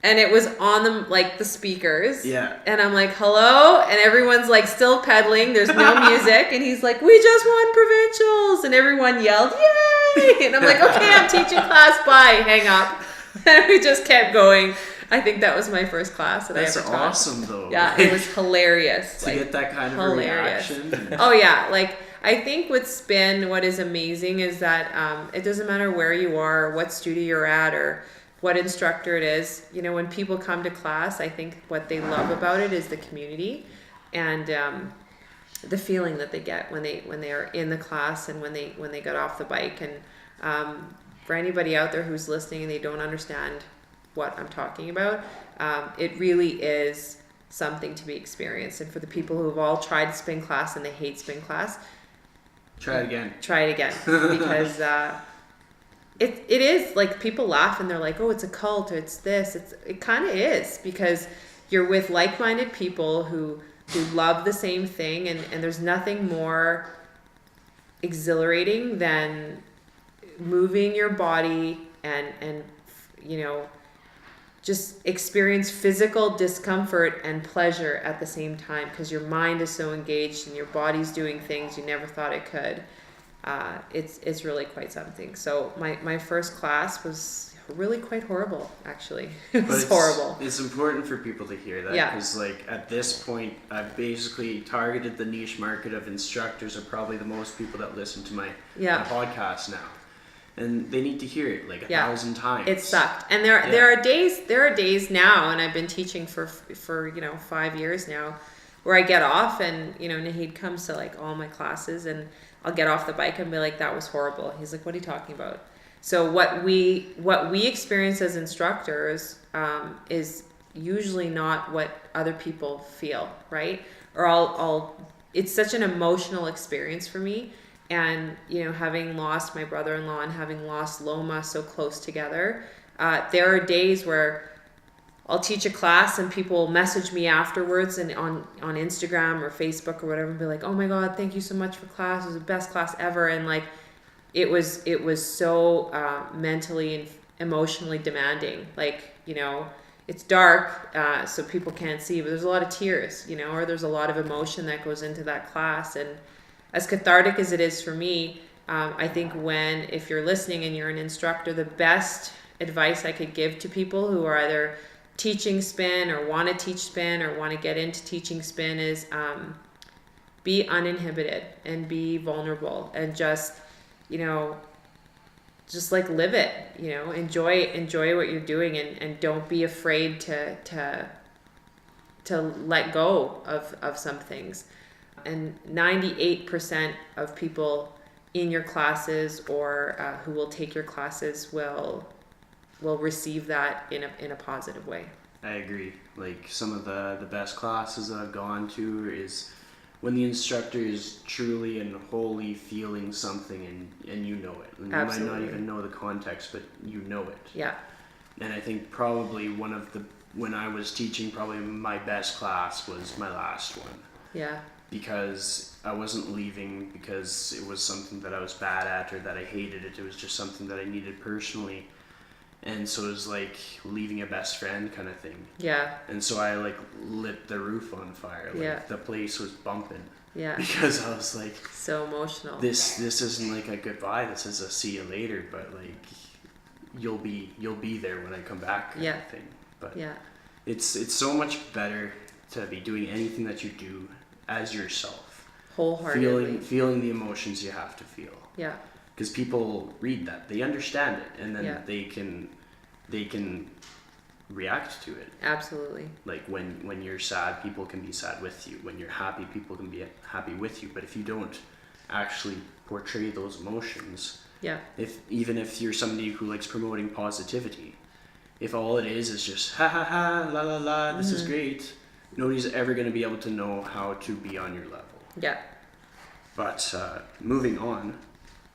and it was on the speakers. Yeah. And I'm like, hello? And everyone's like still pedaling. There's no music. And he's like, we just won provincials. And everyone yelled, yay. And I'm like, okay, I'm teaching class. Bye. Hang up. And we just kept going. I think that was my first class that I ever taught. That's awesome, though. Yeah, it was hilarious. To get that kind of a reaction. Oh, yeah. Like, I think with spin, what is amazing is that it doesn't matter where you are, what studio you're at, or what instructor it is. You know, when people come to class, I think what they love about it is the community and the feeling that they get when they are in the class and when they got off the bike. And for anybody out there who's listening and they don't understand what I'm talking about, it really is something to be experienced. And for the people who have all tried spin class and they hate spin class, try it again because it is like, people laugh and they're like, oh, it's a cult, or it's this. It kind of is, because you're with like-minded people who love the same thing, and there's nothing more exhilarating than moving your body and you know, just experience physical discomfort and pleasure at the same time, because your mind is so engaged and your body's doing things you never thought it could. It's really quite something. So my first class was really quite horrible, actually. It was horrible. It's important for people to hear that, because like at this point I've basically targeted the niche market of instructors, are probably the most people that listen to my podcast now. And they need to hear it like 1,000 times. It sucked. And there are days now, and I've been teaching for 5 years now, where I get off and, Naheed comes to like all my classes, and I'll get off the bike and be like, that was horrible. He's like, what are you talking about? So what we experience as instructors is usually not what other people feel, right? Or it's such an emotional experience for me. And, having lost my brother-in-law and having lost Loma so close together, there are days where I'll teach a class and people will message me afterwards and on Instagram or Facebook or whatever, and be like, oh my God, thank you so much for class. It was the best class ever. And like, it was so mentally and emotionally demanding. Like, it's dark, so people can't see, but there's a lot of tears, or there's a lot of emotion that goes into that class. And as cathartic as it is for me, I think if you're listening and you're an instructor, the best advice I could give to people who are either teaching spin or want to teach spin or want to get into teaching spin is be uninhibited and be vulnerable and just like live it, enjoy what you're doing, and don't be afraid to let go of some things. And 98% of people in your classes or who will take your classes will receive that in a positive way. I agree. Like, some of the best classes that I've gone to is when the instructor is truly and wholly feeling something and you know it. And Absolutely. You might not even know the context, but you know it. Yeah. And I think probably when I was teaching, probably my best class was my last one. Yeah. Because I wasn't leaving because it was something that I was bad at or that I hated it. It was just something that I needed personally. And so it was like leaving a best friend kind of thing. Yeah. And so I like lit the roof on fire. Like Yeah. the place was bumping. Yeah. Because I was like, So emotional. this isn't like a goodbye. This is a see you later. But like, you'll be there when I come back kind of thing. But yeah. it's so much better to be doing anything that you do as yourself. Wholeheartedly. Feeling the emotions you have to feel. Yeah. Because people read that, they understand it, and then Yeah. they can react to it. Absolutely. Like when you're sad, people can be sad with you. When you're happy, people can be happy with you. But if you don't actually portray those emotions, Yeah. even if you're somebody who likes promoting positivity, if all it is just ha ha ha, la la la, this is great, nobody's ever going to be able to know how to be on your level. Yeah. But moving on,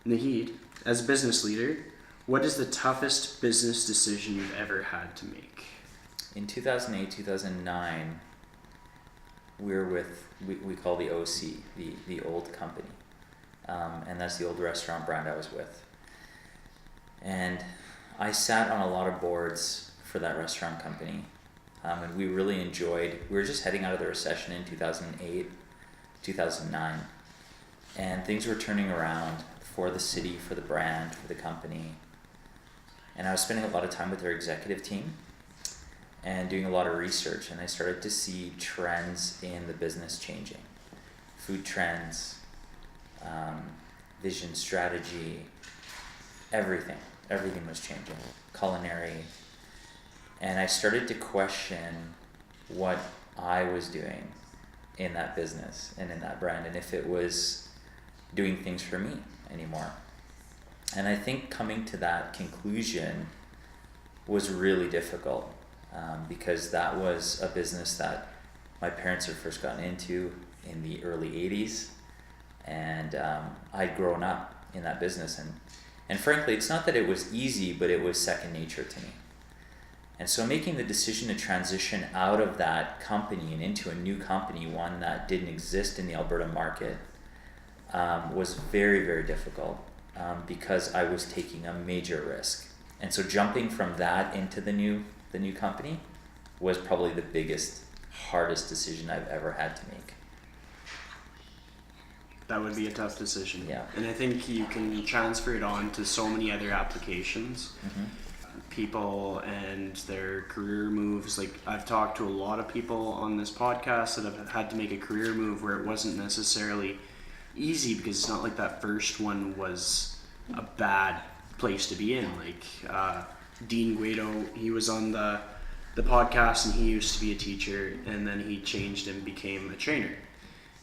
Naheed, as a business leader, what is the toughest business decision you've ever had to make? In 2008, 2009, we were with, we call the OC, the old company. And that's the old restaurant brand I was with. And I sat on a lot of boards for that restaurant company. And we really enjoyed, we were just heading out of the recession in 2008, 2009. And things were turning around for the city, for the brand, for the company. And I was spending a lot of time with their executive team and doing a lot of research. And I started to see trends in the business changing. Food trends, vision, strategy, everything was changing, culinary. And I started to question what I was doing in that business and in that brand, and if it was doing things for me anymore. And I think coming to that conclusion was really difficult, because that was a business that my parents had first gotten into in the early 80s. And I'd grown up in that business, and frankly, it's not that it was easy, but it was second nature to me. And so making the decision to transition out of that company and into a new company, one that didn't exist in the Alberta market, was very, very difficult, because I was taking a major risk. And so jumping from that into the new company was probably the biggest, hardest decision I've ever had to make. That would be a tough decision. Yeah. And I think you can transfer it on to so many other applications. Mm-hmm. People and their career moves. Like, I've talked to a lot of people on this podcast that have had to make a career move where it wasn't necessarily easy, because it's not like that first one was a bad place to be in. Like Dean Guido, he was on the podcast, and he used to be a teacher, and then he changed and became a trainer.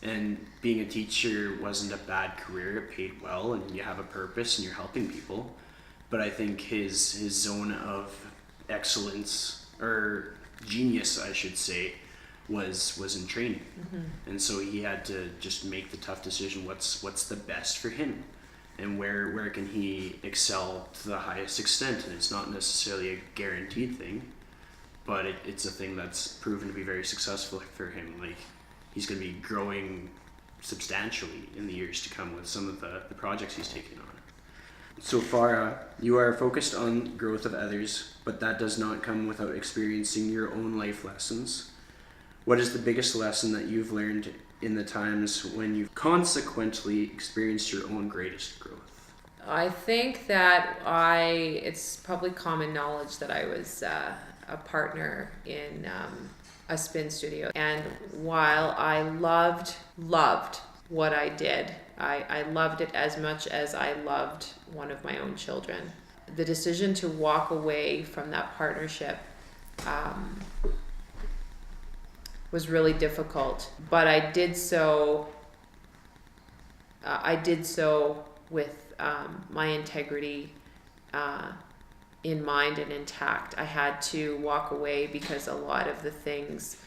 And being a teacher wasn't a bad career. It paid well, and you have a purpose, and you're helping people. But I think his zone of excellence, or genius, I should say, was in training. Mm-hmm. And so he had to just make the tough decision: what's the best for him, and where can he excel to the highest extent. And it's not necessarily a guaranteed thing, but it's a thing that's proven to be very successful for him. Like, he's going to be growing substantially in the years to come with some of the projects he's taking on. So Farha, you are focused on growth of others, but that does not come without experiencing your own life lessons. What is the biggest lesson that you've learned in the times when you've consequently experienced your own greatest growth? I think that it's probably common knowledge that I was a partner in a spin studio. And while I loved what I did, I loved it as much as I loved one of my own children. The decision to walk away from that partnership was really difficult, but I did so with my integrity in mind and intact. I had to walk away because a lot of the things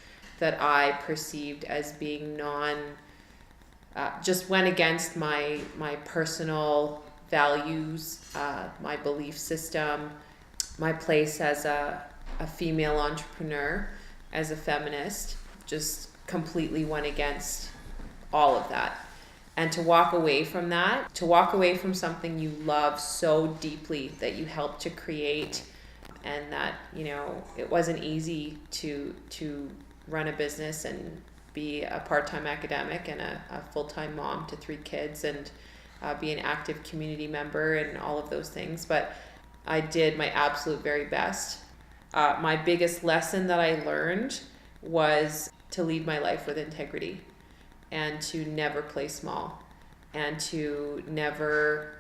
that I perceived as being just went against my personal values, my belief system, my place as a female entrepreneur, as a feminist, just completely went against all of that. And to walk away from that, to walk away from something you love so deeply that you helped to create and that, you know, it wasn't easy to run a business and be a part-time academic and a full-time mom to 3 kids and be an active community member and all of those things. But I did my absolute very best. My biggest lesson that I learned was to lead my life with integrity and to never play small and to never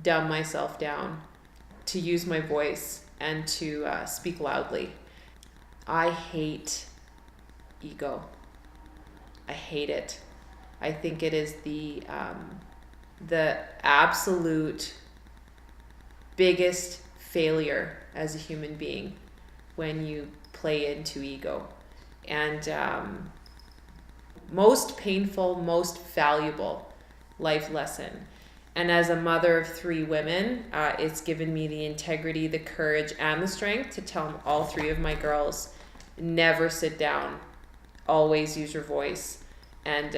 dumb myself down, to use my voice and to speak loudly. I hate ego. I hate it. I think it is the absolute biggest failure as a human being when you play into ego. And most painful, most valuable life lesson. And as a mother of 3 women, it's given me the integrity, the courage, and the strength to tell all 3 of my girls, never sit down, always use your voice, and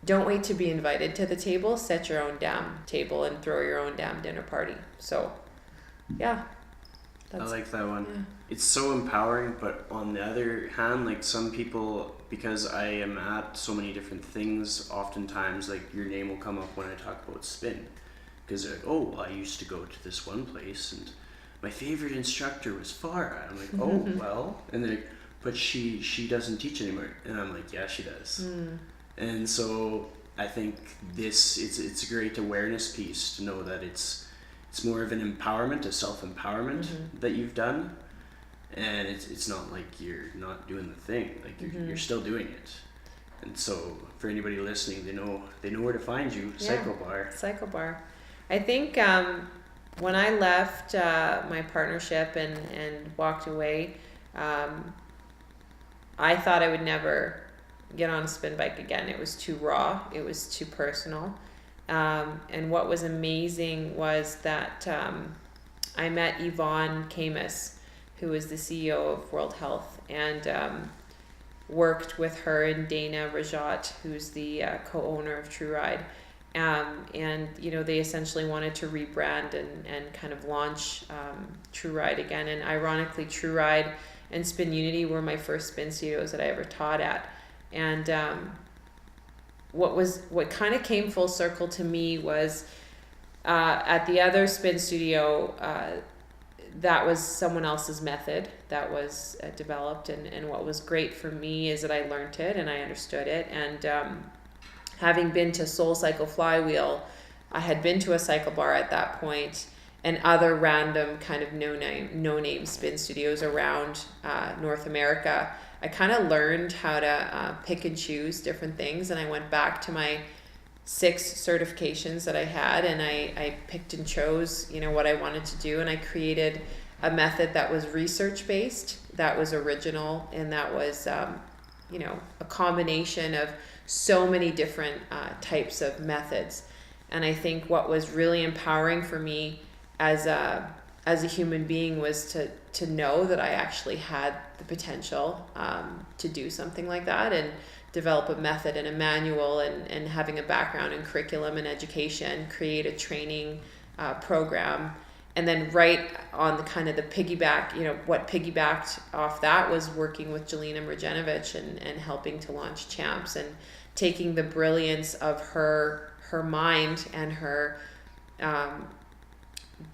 don't wait to be invited to the table. Set your own damn table and throw your own damn dinner party. So, yeah. I like that one. Yeah. It's so empowering, but on the other hand, like some people, because I am at so many different things, oftentimes like your name will come up when I talk about spin. Because they're like, oh, well, I used to go to this one place and my favorite instructor was Farha. I'm like, oh, well. And they're like, but she doesn't teach anymore. And I'm like, yeah, she does. And so I think it's a great awareness piece to know that it's more of an empowerment, a self-empowerment that you've done, and it's not like you're not doing the thing, like you're still doing it. And so for anybody listening, they know where to find you. Cycle Bar. I think when I left my partnership and walked away, I thought I would never get on a spin bike again. It was too raw. It was too personal. And what was amazing was that I met Yvonne Camus, who is the CEO of World Health, and worked with her and Dana Rajat, who's the co-owner of True Ride. And, you know, they essentially wanted to rebrand and kind of launch True Ride again. And ironically, True Ride and Spin Unity were my first spin studios that I ever taught at. And what kind of came full circle to me was at the other spin studio, that was someone else's method that was developed, and what was great for me is that I learned it and I understood it. And having been to Soul Cycle Flywheel, I had been to a cycle bar at that point, and other random kind of no name spin studios around North America. I kind of learned how to pick and choose different things, and I went back to my 6 certifications that I had, and I picked and chose, you know, what I wanted to do, and I created a method that was research based, that was original, and that was you know, a combination of so many different types of methods. And I think what was really empowering for me as a human being was to know that I actually had the potential to do something like that and develop a method and a manual, and having a background in curriculum and education, create a training program. And then right on the kind of the piggyback, you know, what piggybacked off that was working with Jelena Mrjenovic and helping to launch Champs, and taking the brilliance of her mind and her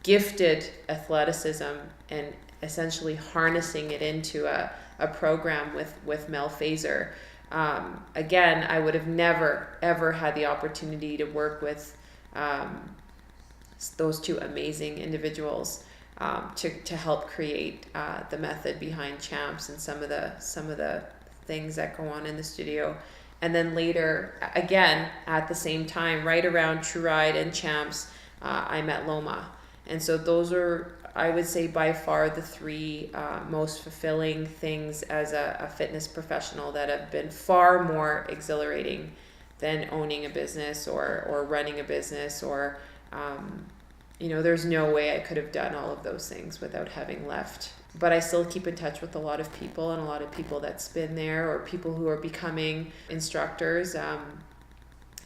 gifted athleticism and essentially harnessing it into a program with Mel Fazer. Again, I would have never, ever had the opportunity to work with those 2 amazing individuals to help create the method behind Champs and some of the things that go on in the studio. And then later, again, at the same time, right around True Ride and Champs, I met Loma. And so those are, I would say, by far the 3 most fulfilling things as a fitness professional that have been far more exhilarating than owning a business or running a business, or you know, there's no way I could have done all of those things without having left. But I still keep in touch with a lot of people, and a lot of people that's been there, or people who are becoming instructors,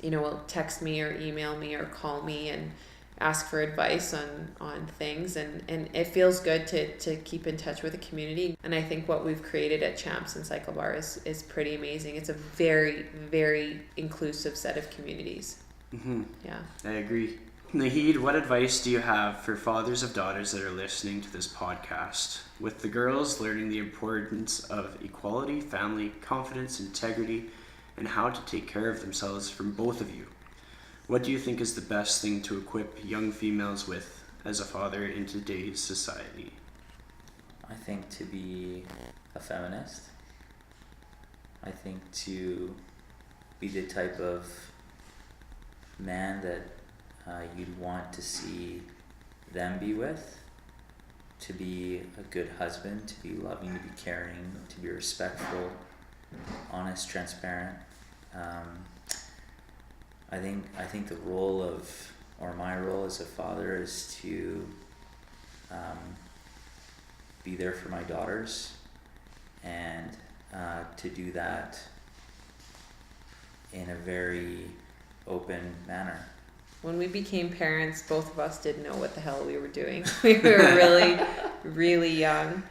you know, will text me or email me or call me, and ask for advice on things, and it feels good to keep in touch with the community. And I think what we've created at Champs and Cycle Bar is pretty amazing. It's a very, very inclusive set of communities. Mm-hmm. Yeah. I agree. Naheed, what advice do you have for fathers of daughters that are listening to this podcast? With the girls learning the importance of equality, family, confidence, integrity, and how to take care of themselves from both of you, what do you think is the best thing to equip young females with as a father in today's society? I think to be a feminist. I think to be the type of man that you'd want to see them be with. To be a good husband, to be loving, to be caring, to be respectful, honest, transparent. I think the role of, or my role as a father, is to be there for my daughters, and to do that in a very open manner. When we became parents, both of us didn't know what the hell we were doing. We were really, really young.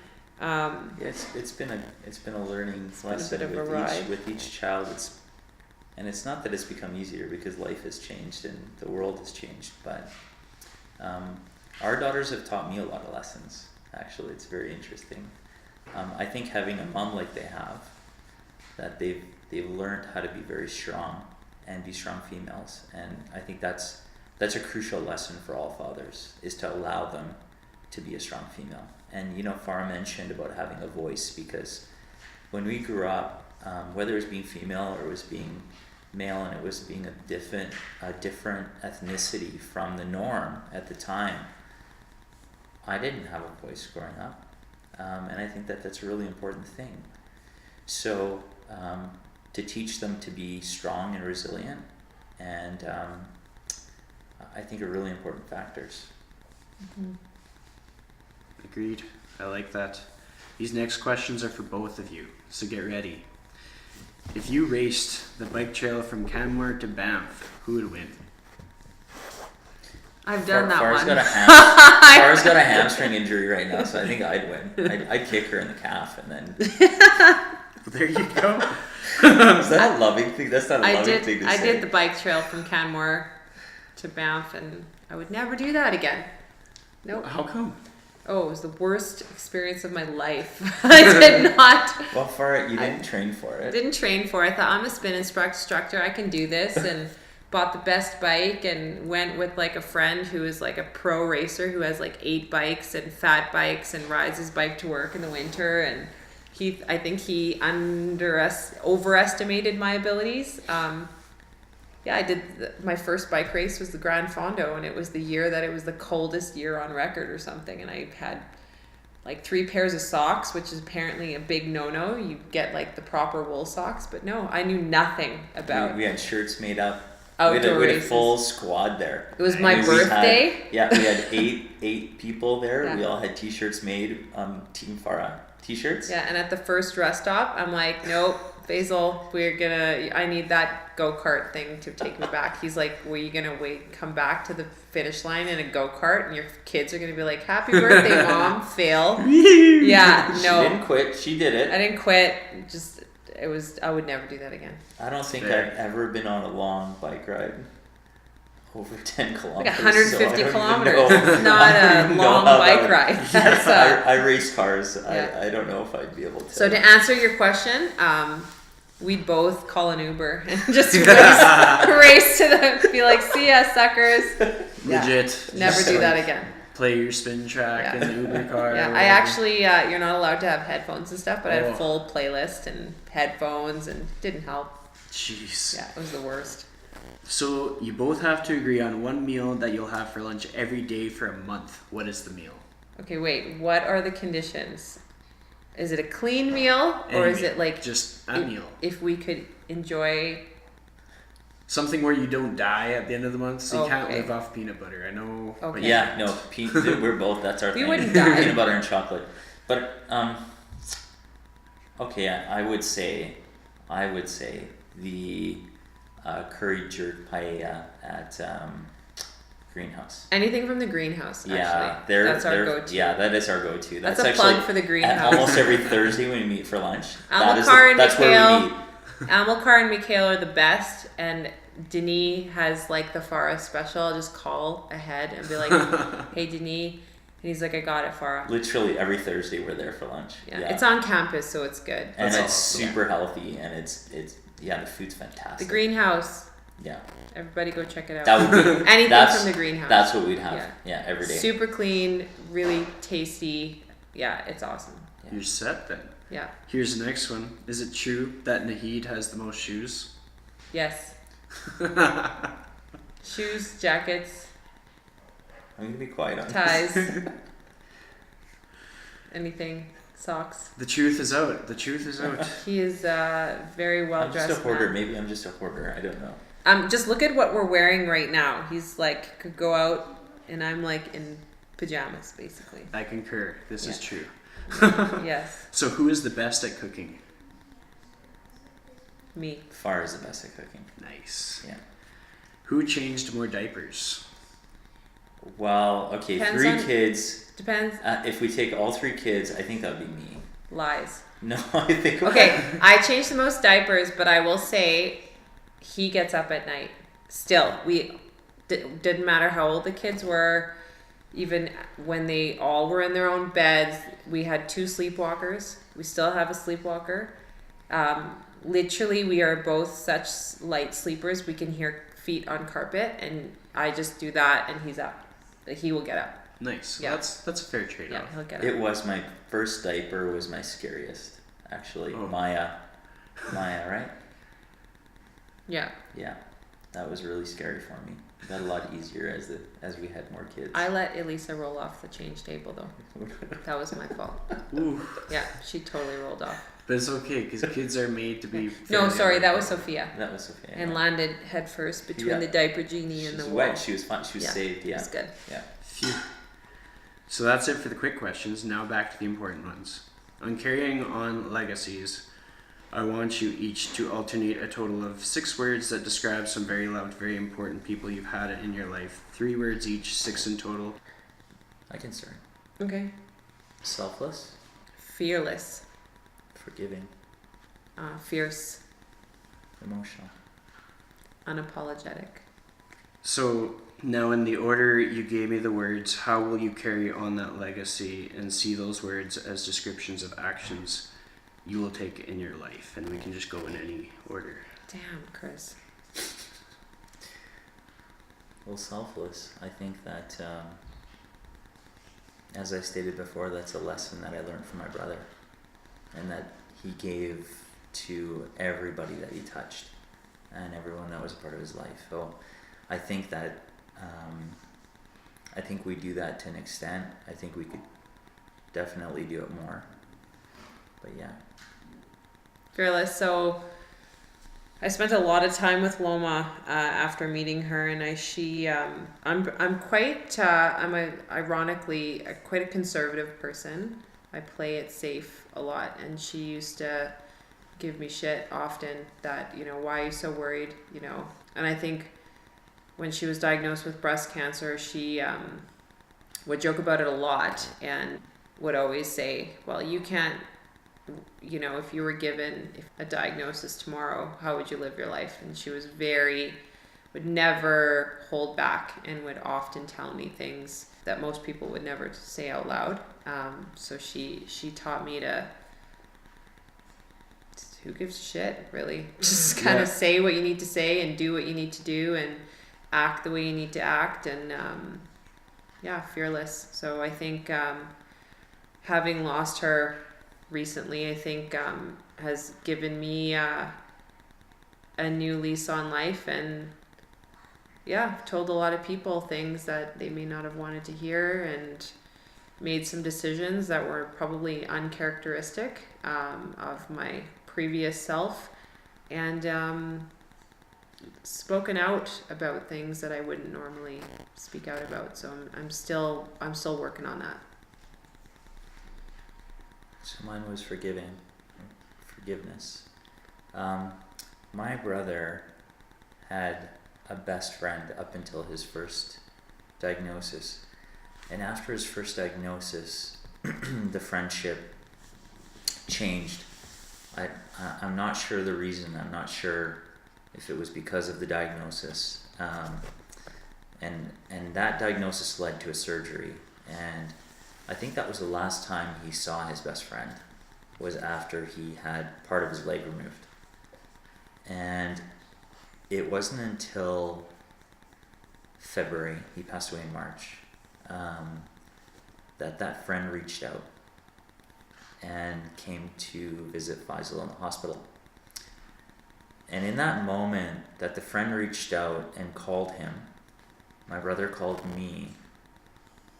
It's been a learning lesson bit of a ride. with each child. It's not that it's become easier, because life has changed and the world has changed, but our daughters have taught me a lot of lessons. Actually, it's very interesting. I think having a mom like they have, that they've learned how to be very strong and be strong females, and I think that's a crucial lesson for all fathers, is to allow them to be a strong female. And Farha mentioned about having a voice, because when we grew up, whether it was being female or it was being male, and it was being a different ethnicity from the norm at the time, I didn't have a voice growing up, and I think that that's a really important thing. So to teach them to be strong and resilient, and I think are really important factors. Mm-hmm. Agreed. I like that. These next questions are for both of you, so get ready. If you raced the bike trail from Canmore to Banff, who would win? I've done that Farha's one. Farha's got a hamstring injury right now, so I think I'd win. I'd kick her in the calf, and then... There you go. Is that a loving thing? That's not a loving thing to say. I did the bike trail from Canmore to Banff, and I would never do that again. Nope. How come? Oh, it was the worst experience of my life. I did not. Well, Farha, you didn't train for it. Didn't train for it. I thought, I'm a spin instructor. I can do this, and bought the best bike and went with like a friend who is like a pro racer who has like 8 bikes and fat bikes and rides his bike to work in the winter, and I think he overestimated my abilities. I did my first bike race was the Grand Fondo, and it was the year that it was the coldest year on record or something, and I had like 3 pairs of socks, which is apparently a big no-no. You get like the proper wool socks, but no, I knew nothing about. We had shirts made up. Outdoor we had a races. full squad there. It was my birthday. We had eight people there. Yeah. We all had t-shirts made, Team Farha t-shirts. Yeah, and at the first rest stop, I'm like, nope, Faisel, I need that go-kart thing to take me back. He's like, were you gonna come back to the finish line in a go-kart, and your kids are gonna be like, happy birthday, Mom, fail. Yeah, no. She didn't quit, she did it. I didn't quit, I would never do that again. I don't think I've ever been on a long bike ride. Over 10 kilometers. Like 150 so kilometers. It's not a long bike ride. I race cars. Yeah. I don't know if I'd be able to. So to answer your question, we'd both call an Uber and just race to them, be like, see ya, suckers. Legit. Never do that again. Play your spin track in the Uber car. Yeah, I actually, you're not allowed to have headphones and stuff, but I had a full playlist and headphones, and it didn't help. Jeez. Yeah, it was the worst. So you both have to agree on one meal that you'll have for lunch every day for a month. What is the meal? Okay, wait. What are the conditions? Is it a clean meal, or is it like just a meal? If we could enjoy something where you don't die at the end of the month, so you can't live off peanut butter. I know. Okay. Yeah, no, we're both. That's our thing. We wouldn't die. Peanut butter and chocolate, but okay, yeah, I would say the curry jerk paella at Greenhouse. Anything from the greenhouse, Yeah, actually. That's our go-to. Yeah, that is our go-to. That's a plug for the greenhouse. Almost every Thursday when we meet for lunch. That's where we meet. Amilcar and Mikhail are the best, and Denis has like the Farah special. I'll just call ahead and be like, "Hey, Denis," and he's like, "I got it, Farah." Literally every Thursday we're there for lunch. Yeah, it's on campus, so it's good. And it's super healthy, and it's the food's fantastic. The greenhouse. Yeah. Everybody go check it out. That would be anything from the greenhouse. That's what we'd have. Yeah, every day. Super clean, really tasty. Yeah, it's awesome. Yeah. You're set then. Yeah. Here's the next one. Is it true that Naheed has the most shoes? Yes. Shoes, jackets. I'm gonna be quiet on ties. this. Anything. Socks. The truth is out. The truth is out. He is very well dressed. I'm just a hoarder. Maybe I'm just a hoarder. I don't know. Just look at what we're wearing right now. He's like could go out, and I'm like in pajamas, basically. I concur. This is true. Yes. So who is the best at cooking? Me. Far is the best at cooking. Nice. Yeah. Who changed more diapers? Well, okay, Depends 3 on- kids. Depends. If we take all 3 kids, I think that would be me. Lies. No, I think. Okay, I changed the most diapers, but I will say he gets up at night. Still, didn't matter how old the kids were, even when they all were in their own beds. We had 2 sleepwalkers. We still have a sleepwalker. Literally, we are both such light sleepers. We can hear feet on carpet, and I just do that, and he's up. He will get up. Nice. Yeah. That's a fair trade-off. Yeah, he'll get up. It was my first diaper. Was my scariest, actually. Oh. Maya, right? Yeah. Yeah, that was really scary for me. It got a lot easier as we had more kids. I let Elisa roll off the change table, though. That was my fault. Ooh. Yeah, she totally rolled off. But it's okay because kids are made to be. No, sorry, that was Sophia. That was okay. And landed head first between Yeah. the diaper genie and She the was wall. wet. She was fun. She was saved. It Yeah. was good. Yeah. Phew. So that's it for the quick questions. Now back to the important ones. On carrying on legacies, I want you each to alternate a total of 6 words that describe some very loved, very important people you've had in your life. 3 words each, 6 in total. I can start. Okay. Selfless, Fearless. forgiving, Fierce. emotional. Unapologetic. So now in the order you gave me the words, how will you carry on that legacy and see those words as descriptions of actions you will take in your life? And we can just go in any order. Damn, Chris. Well, selfless. I think that, as I stated before, that's a lesson that I learned from my brother, and that he gave to everybody that he touched, and everyone that was a part of his life. So, I think that, I think we do that to an extent. I think we could definitely do it more. But yeah. Fearless. So I spent a lot of time with Loma after meeting her, and I'm quite ironically quite a conservative person. I play it safe a lot, and she used to give me shit often that, why are you so worried, and I think when she was diagnosed with breast cancer, she would joke about it a lot and would always say, well, you can't, if you were given a diagnosis tomorrow, how would you live your life? And she was would never hold back and would often tell me things that most people would never say out loud. So she taught me to, who gives a shit, really? Just kind of say what you need to say and do what you need to do and act the way you need to act, and fearless. So I think having lost her recently, I think has given me a new lease on life, and told a lot of people things that they may not have wanted to hear, and made some decisions that were probably uncharacteristic of my previous self, and spoken out about things that I wouldn't normally speak out about. So I'm still working on that. So mine was forgiving, forgiveness. My brother had a best friend up until his first diagnosis. And after his first diagnosis, the friendship changed. I'm not sure the reason. I'm not sure if it was because of the diagnosis. And that diagnosis led to a surgery. And I think that was the last time he saw his best friend, was after he had part of his leg removed. And it wasn't until February, he passed away in March, that friend reached out and came to visit Faisel in the hospital. And in that moment that the friend reached out and called him, my brother called me,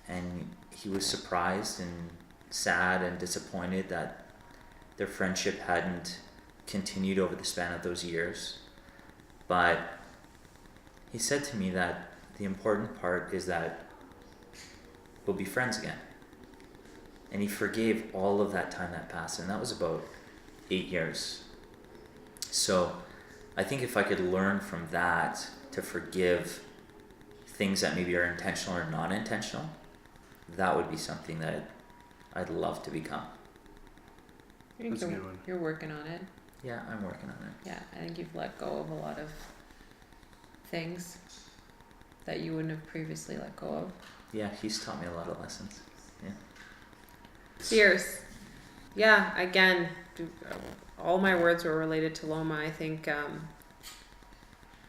and he was surprised and sad and disappointed that their friendship hadn't continued over the span of those years. But he said to me that the important part is that we'll be friends again. And he forgave all of that time that passed, and that was about 8 years. So I think if I could learn from that to forgive things that maybe are intentional or non-intentional, that would be something that I'd love to become. That's a good one. You're working on it. Yeah, I'm working on it. Yeah, I think you've let go of a lot of things that you wouldn't have previously let go of. Yeah, he's taught me a lot of lessons. Yeah. Fierce. Yeah, again, all my words were related to Loma. I think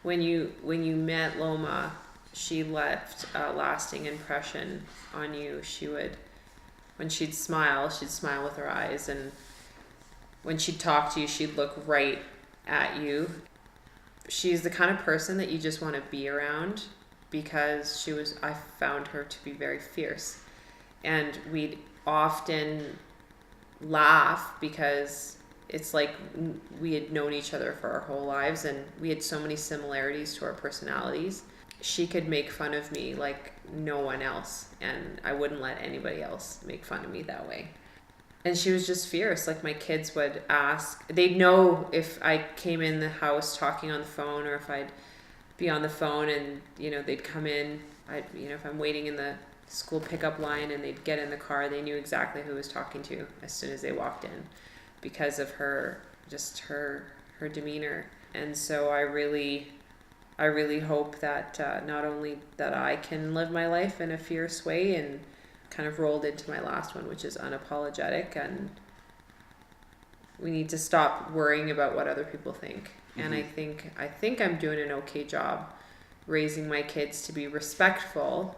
when you met Loma, she left a lasting impression on you. When she'd smile with her eyes, and when she'd talk to you, she'd look right at you. She's the kind of person that you just want to be around, because I found her to be very fierce. And we'd often laugh because it's like we had known each other for our whole lives, and we had so many similarities to our personalities. She could make fun of me like no one else, and I wouldn't let anybody else make fun of me that way. And she was just fierce. Like, my kids would ask, they'd know if I came in the house talking on the phone, or if I'd be on the phone, and they'd come in. If I'm waiting in the school pickup line and they'd get in the car, they knew exactly who I was talking to as soon as they walked in, because of her demeanor. And so I really hope that not only that I can live my life in a fierce way, and kind of rolled into my last one, which is unapologetic, and we need to stop worrying about what other people think. Mm-hmm. And I think I'm doing an okay job raising my kids to be respectful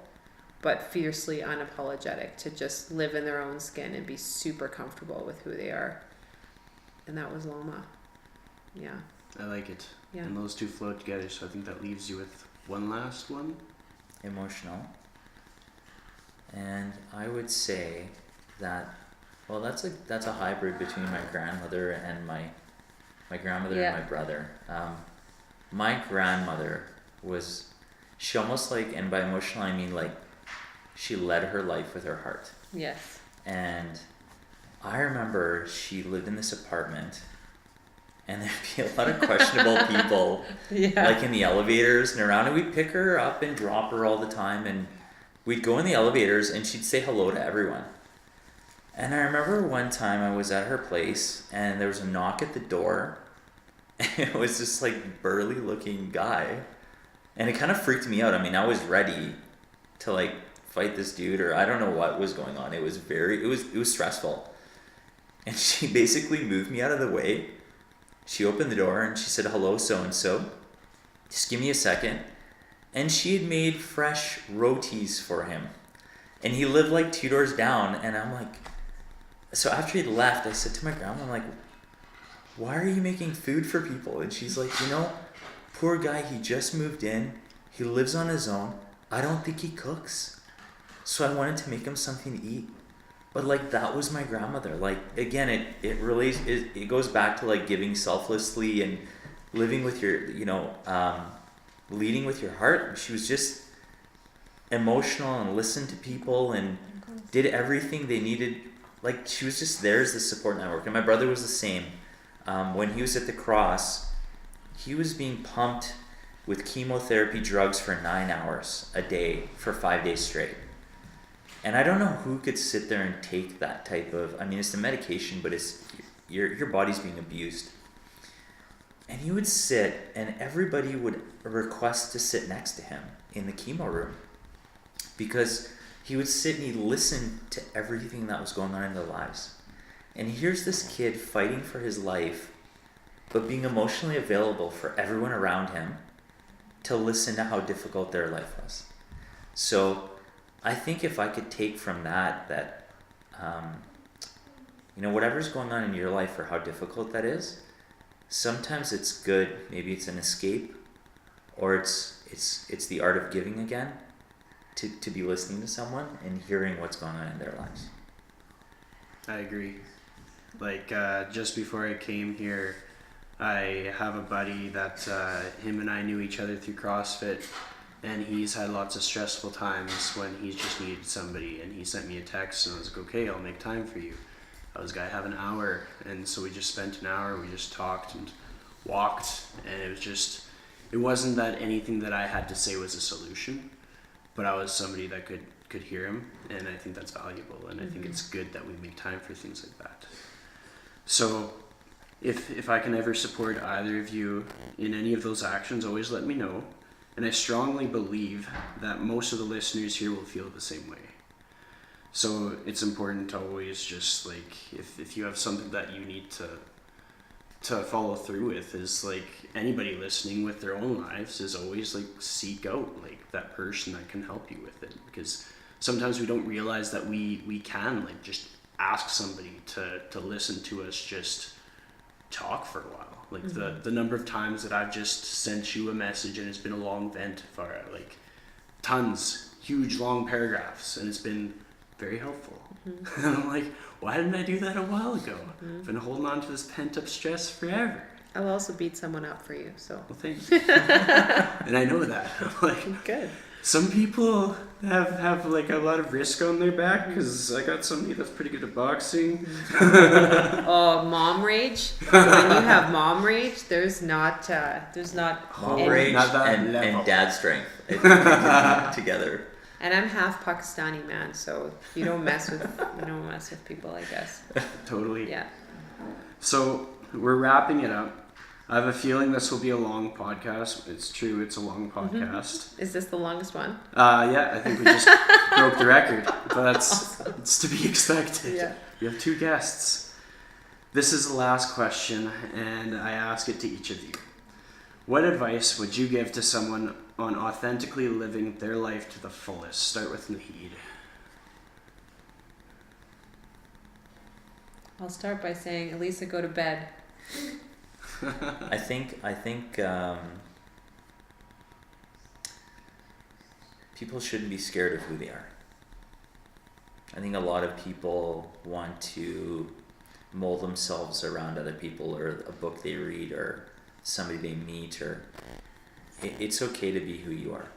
but fiercely unapologetic, to just live in their own skin and be super comfortable with who they are. And that was Loma. Yeah. I like it. Yeah. And those two flow together, so I think that leaves you with one last one. Emotional. And I would say that, well, that's a hybrid between my grandmother and my grandmother and my brother. My grandmother she almost like, and by emotional I mean like, she led her life with her heart. Yes. And I remember she lived in this apartment, and there'd be a lot of questionable people, like in the elevators and around, and we'd pick her up and drop her all the time, and we'd go in the elevators and she'd say hello to everyone. And I remember one time I was at her place and there was a knock at the door, and it was this like burly looking guy, and it kind of freaked me out. I mean, I was ready to like fight this dude, or I don't know what was going on. It was stressful. And she basically moved me out of the way. She opened the door and she said, "Hello, so-and-so. Just give me a second." And she had made fresh rotis for him. And he lived like 2 doors down. And I'm like, so after he left, I said to my grandma, I'm like, "Why are you making food for people?" And she's like, "Poor guy, he just moved in. He lives on his own. I don't think he cooks. So I wanted to make him something to eat." But like, that was my grandmother. Like, again, it really, it goes back to like giving selflessly and living with your, leading with your heart. She was just emotional and listened to people and did everything they needed. Like, she was just there as the support network. And my brother was the same. When he was at the cross, he was being pumped with chemotherapy drugs for 9 hours a day for 5 days straight. And I don't know who could sit there and take that type of, I mean, it's the medication, but it's your body's being abused. And he would sit, and everybody would request to sit next to him in the chemo room, because he would sit and he'd listen to everything that was going on in their lives. And here's this kid fighting for his life, but being emotionally available for everyone around him to listen to how difficult their life was. So I think if I could take from that, whatever's going on in your life or how difficult that is, sometimes it's good, maybe it's an escape, or it's the art of giving again, to be listening to someone and hearing what's going on in their lives. I agree. Like, just before I came here, I have a buddy that him and I knew each other through CrossFit, and he's had lots of stressful times when he's just needed somebody, and he sent me a text and I was like, okay, I'll make time for you. I was like, I have an hour, and so we just spent an hour, we just talked and walked, and it wasn't that anything that I had to say was a solution, but I was somebody that could hear him, and I think that's valuable, and I think it's good that we make time for things like that. So if I can ever support either of you in any of those actions, always let me know. And I strongly believe that most of the listeners here will feel the same way. So it's important to always just, like, if you have something that you need to follow through with, is like anybody listening with their own lives is always like seek out like that person that can help you with it, because sometimes we don't realize that we can like just ask somebody to listen to us just talk for a while. Like the number of times that I've just sent you a message and it's been a long vent, Farha, like tons, huge long paragraphs, and it's been very helpful. And I'm like, why didn't I do that a while ago? I've been holding on to this pent up stress forever. I'll also beat someone up for you, so. Well, thank you. And I know that. I'm like, good. some people have like a lot of risk on their back, because I got somebody that's pretty good at boxing. Oh, mom rage. When you have mom rage, there's not Mom any- rage Not that and level. dad strength together. And I'm half Pakistani, man, so you don't mess with people, I guess. Totally. Yeah. So we're wrapping it up. I have a feeling this will be a long podcast. It's true, it's a long podcast. Is this the longest one? Yeah, I think we just broke the record, but it's to be expected. Yeah. We have 2 guests. This is the last question, and I ask it to each of you. What advice would you give to someone on authentically living their life to the fullest? Start with Naheed. I'll start by saying, Elisa, go to bed. I think people shouldn't be scared of who they are. I think a lot of people want to mold themselves around other people, or a book they read, or somebody they meet, or it's okay to be who you are,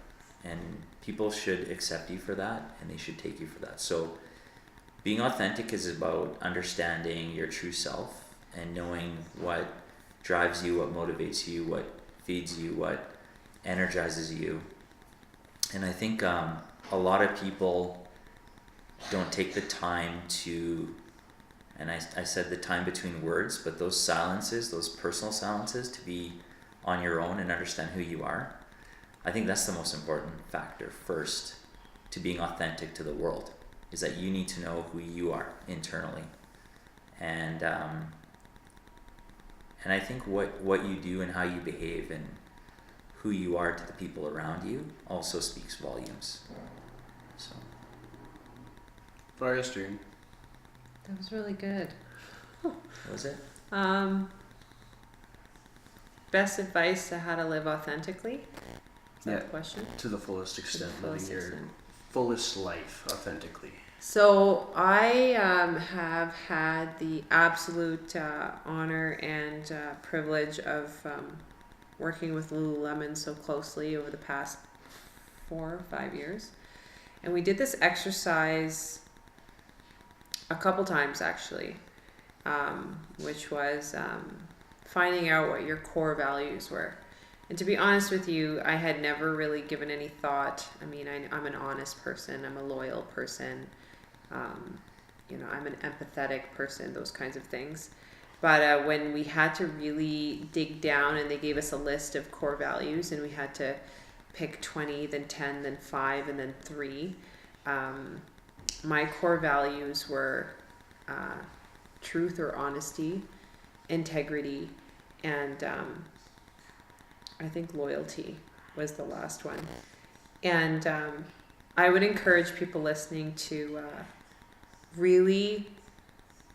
and people should accept you for that, and they should take you for that. So being authentic is about understanding your true self and knowing what drives you, what motivates you, what feeds you, what energizes you. And I think a lot of people don't take the time to, and I said the time between words, but those silences, those personal silences, to be on your own and understand who you are. I think that's the most important factor first to being authentic to the world, is that you need to know who you are internally. And I think what you do and how you behave and who you are to the people around you also speaks volumes. So. Farha's turn. That was really good. Was it? Best advice to how to live authentically? Is that Yeah. the question? To the fullest extent, fullest living your extent. fullest life authentically. So I have had the absolute honor and privilege of working with Lululemon so closely over the past 4 or 5 years. And we did this exercise a couple times actually, which was finding out what your core values were. And to be honest with you, I had never really given any thought. I mean, I'm an honest person. I'm a loyal person. You know, I'm an empathetic person, those kinds of things. But when we had to really dig down and they gave us a list of core values and we had to pick 20, then 10, then 5, and then 3, my core values were truth or honesty, integrity, and I think loyalty was the last one. And I would encourage people listening to really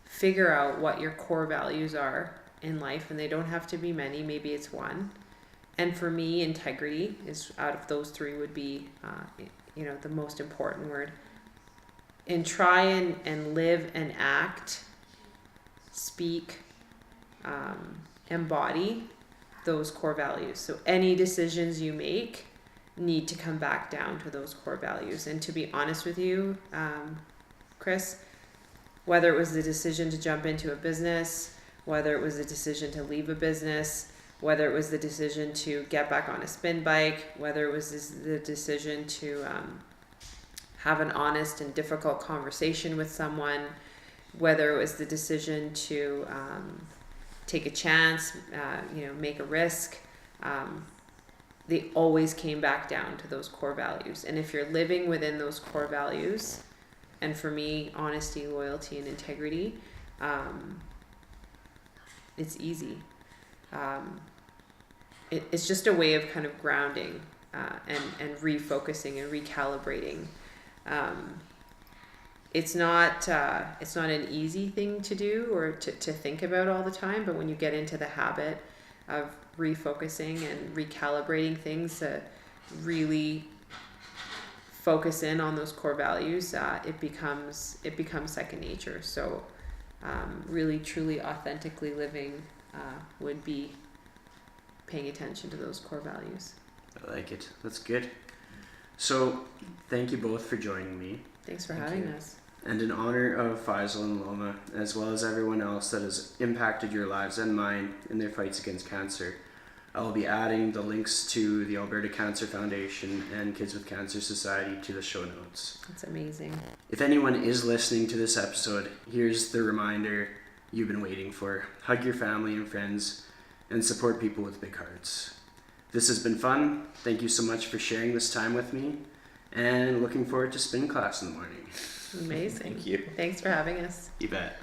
figure out what your core values are in life, and they don't have to be many. Maybe it's one. And for me, integrity is, out of those 3, would be you know, the most important word. And try and live and act, speak, embody those core values. So any decisions you make need to come back down to those core values. And to be honest with you, Chris, whether it was the decision to jump into a business, whether it was the decision to leave a business, whether it was the decision to get back on a spin bike, whether it was the decision to have an honest and difficult conversation with someone, whether it was the decision to take a chance, you know, make a risk, they always came back down to those core values. And if you're living within those core values, and for me, honesty, loyalty, and integrity, it's easy. It's just a way of kind of grounding and refocusing and recalibrating. It's not an easy thing to do or to think about all the time, but when you get into the habit of refocusing and recalibrating things to really focus in on those core values, it becomes second nature. So really truly authentically living would be paying attention to those core values. I like it. That's good. So thank you both for joining me. Thanks for having us. And in honor of Faisel and Loma, as well as everyone else that has impacted your lives and mine in their fights against cancer, I will be adding the links to the Alberta Cancer Foundation and Kids with Cancer Society to the show notes. That's amazing. If anyone is listening to this episode, here's the reminder you've been waiting for. Hug your family and friends and support people with big hearts. This has been fun. Thank you so much for sharing this time with me, and looking forward to spin class in the morning. Amazing. Thank you. Thanks for having us. You bet.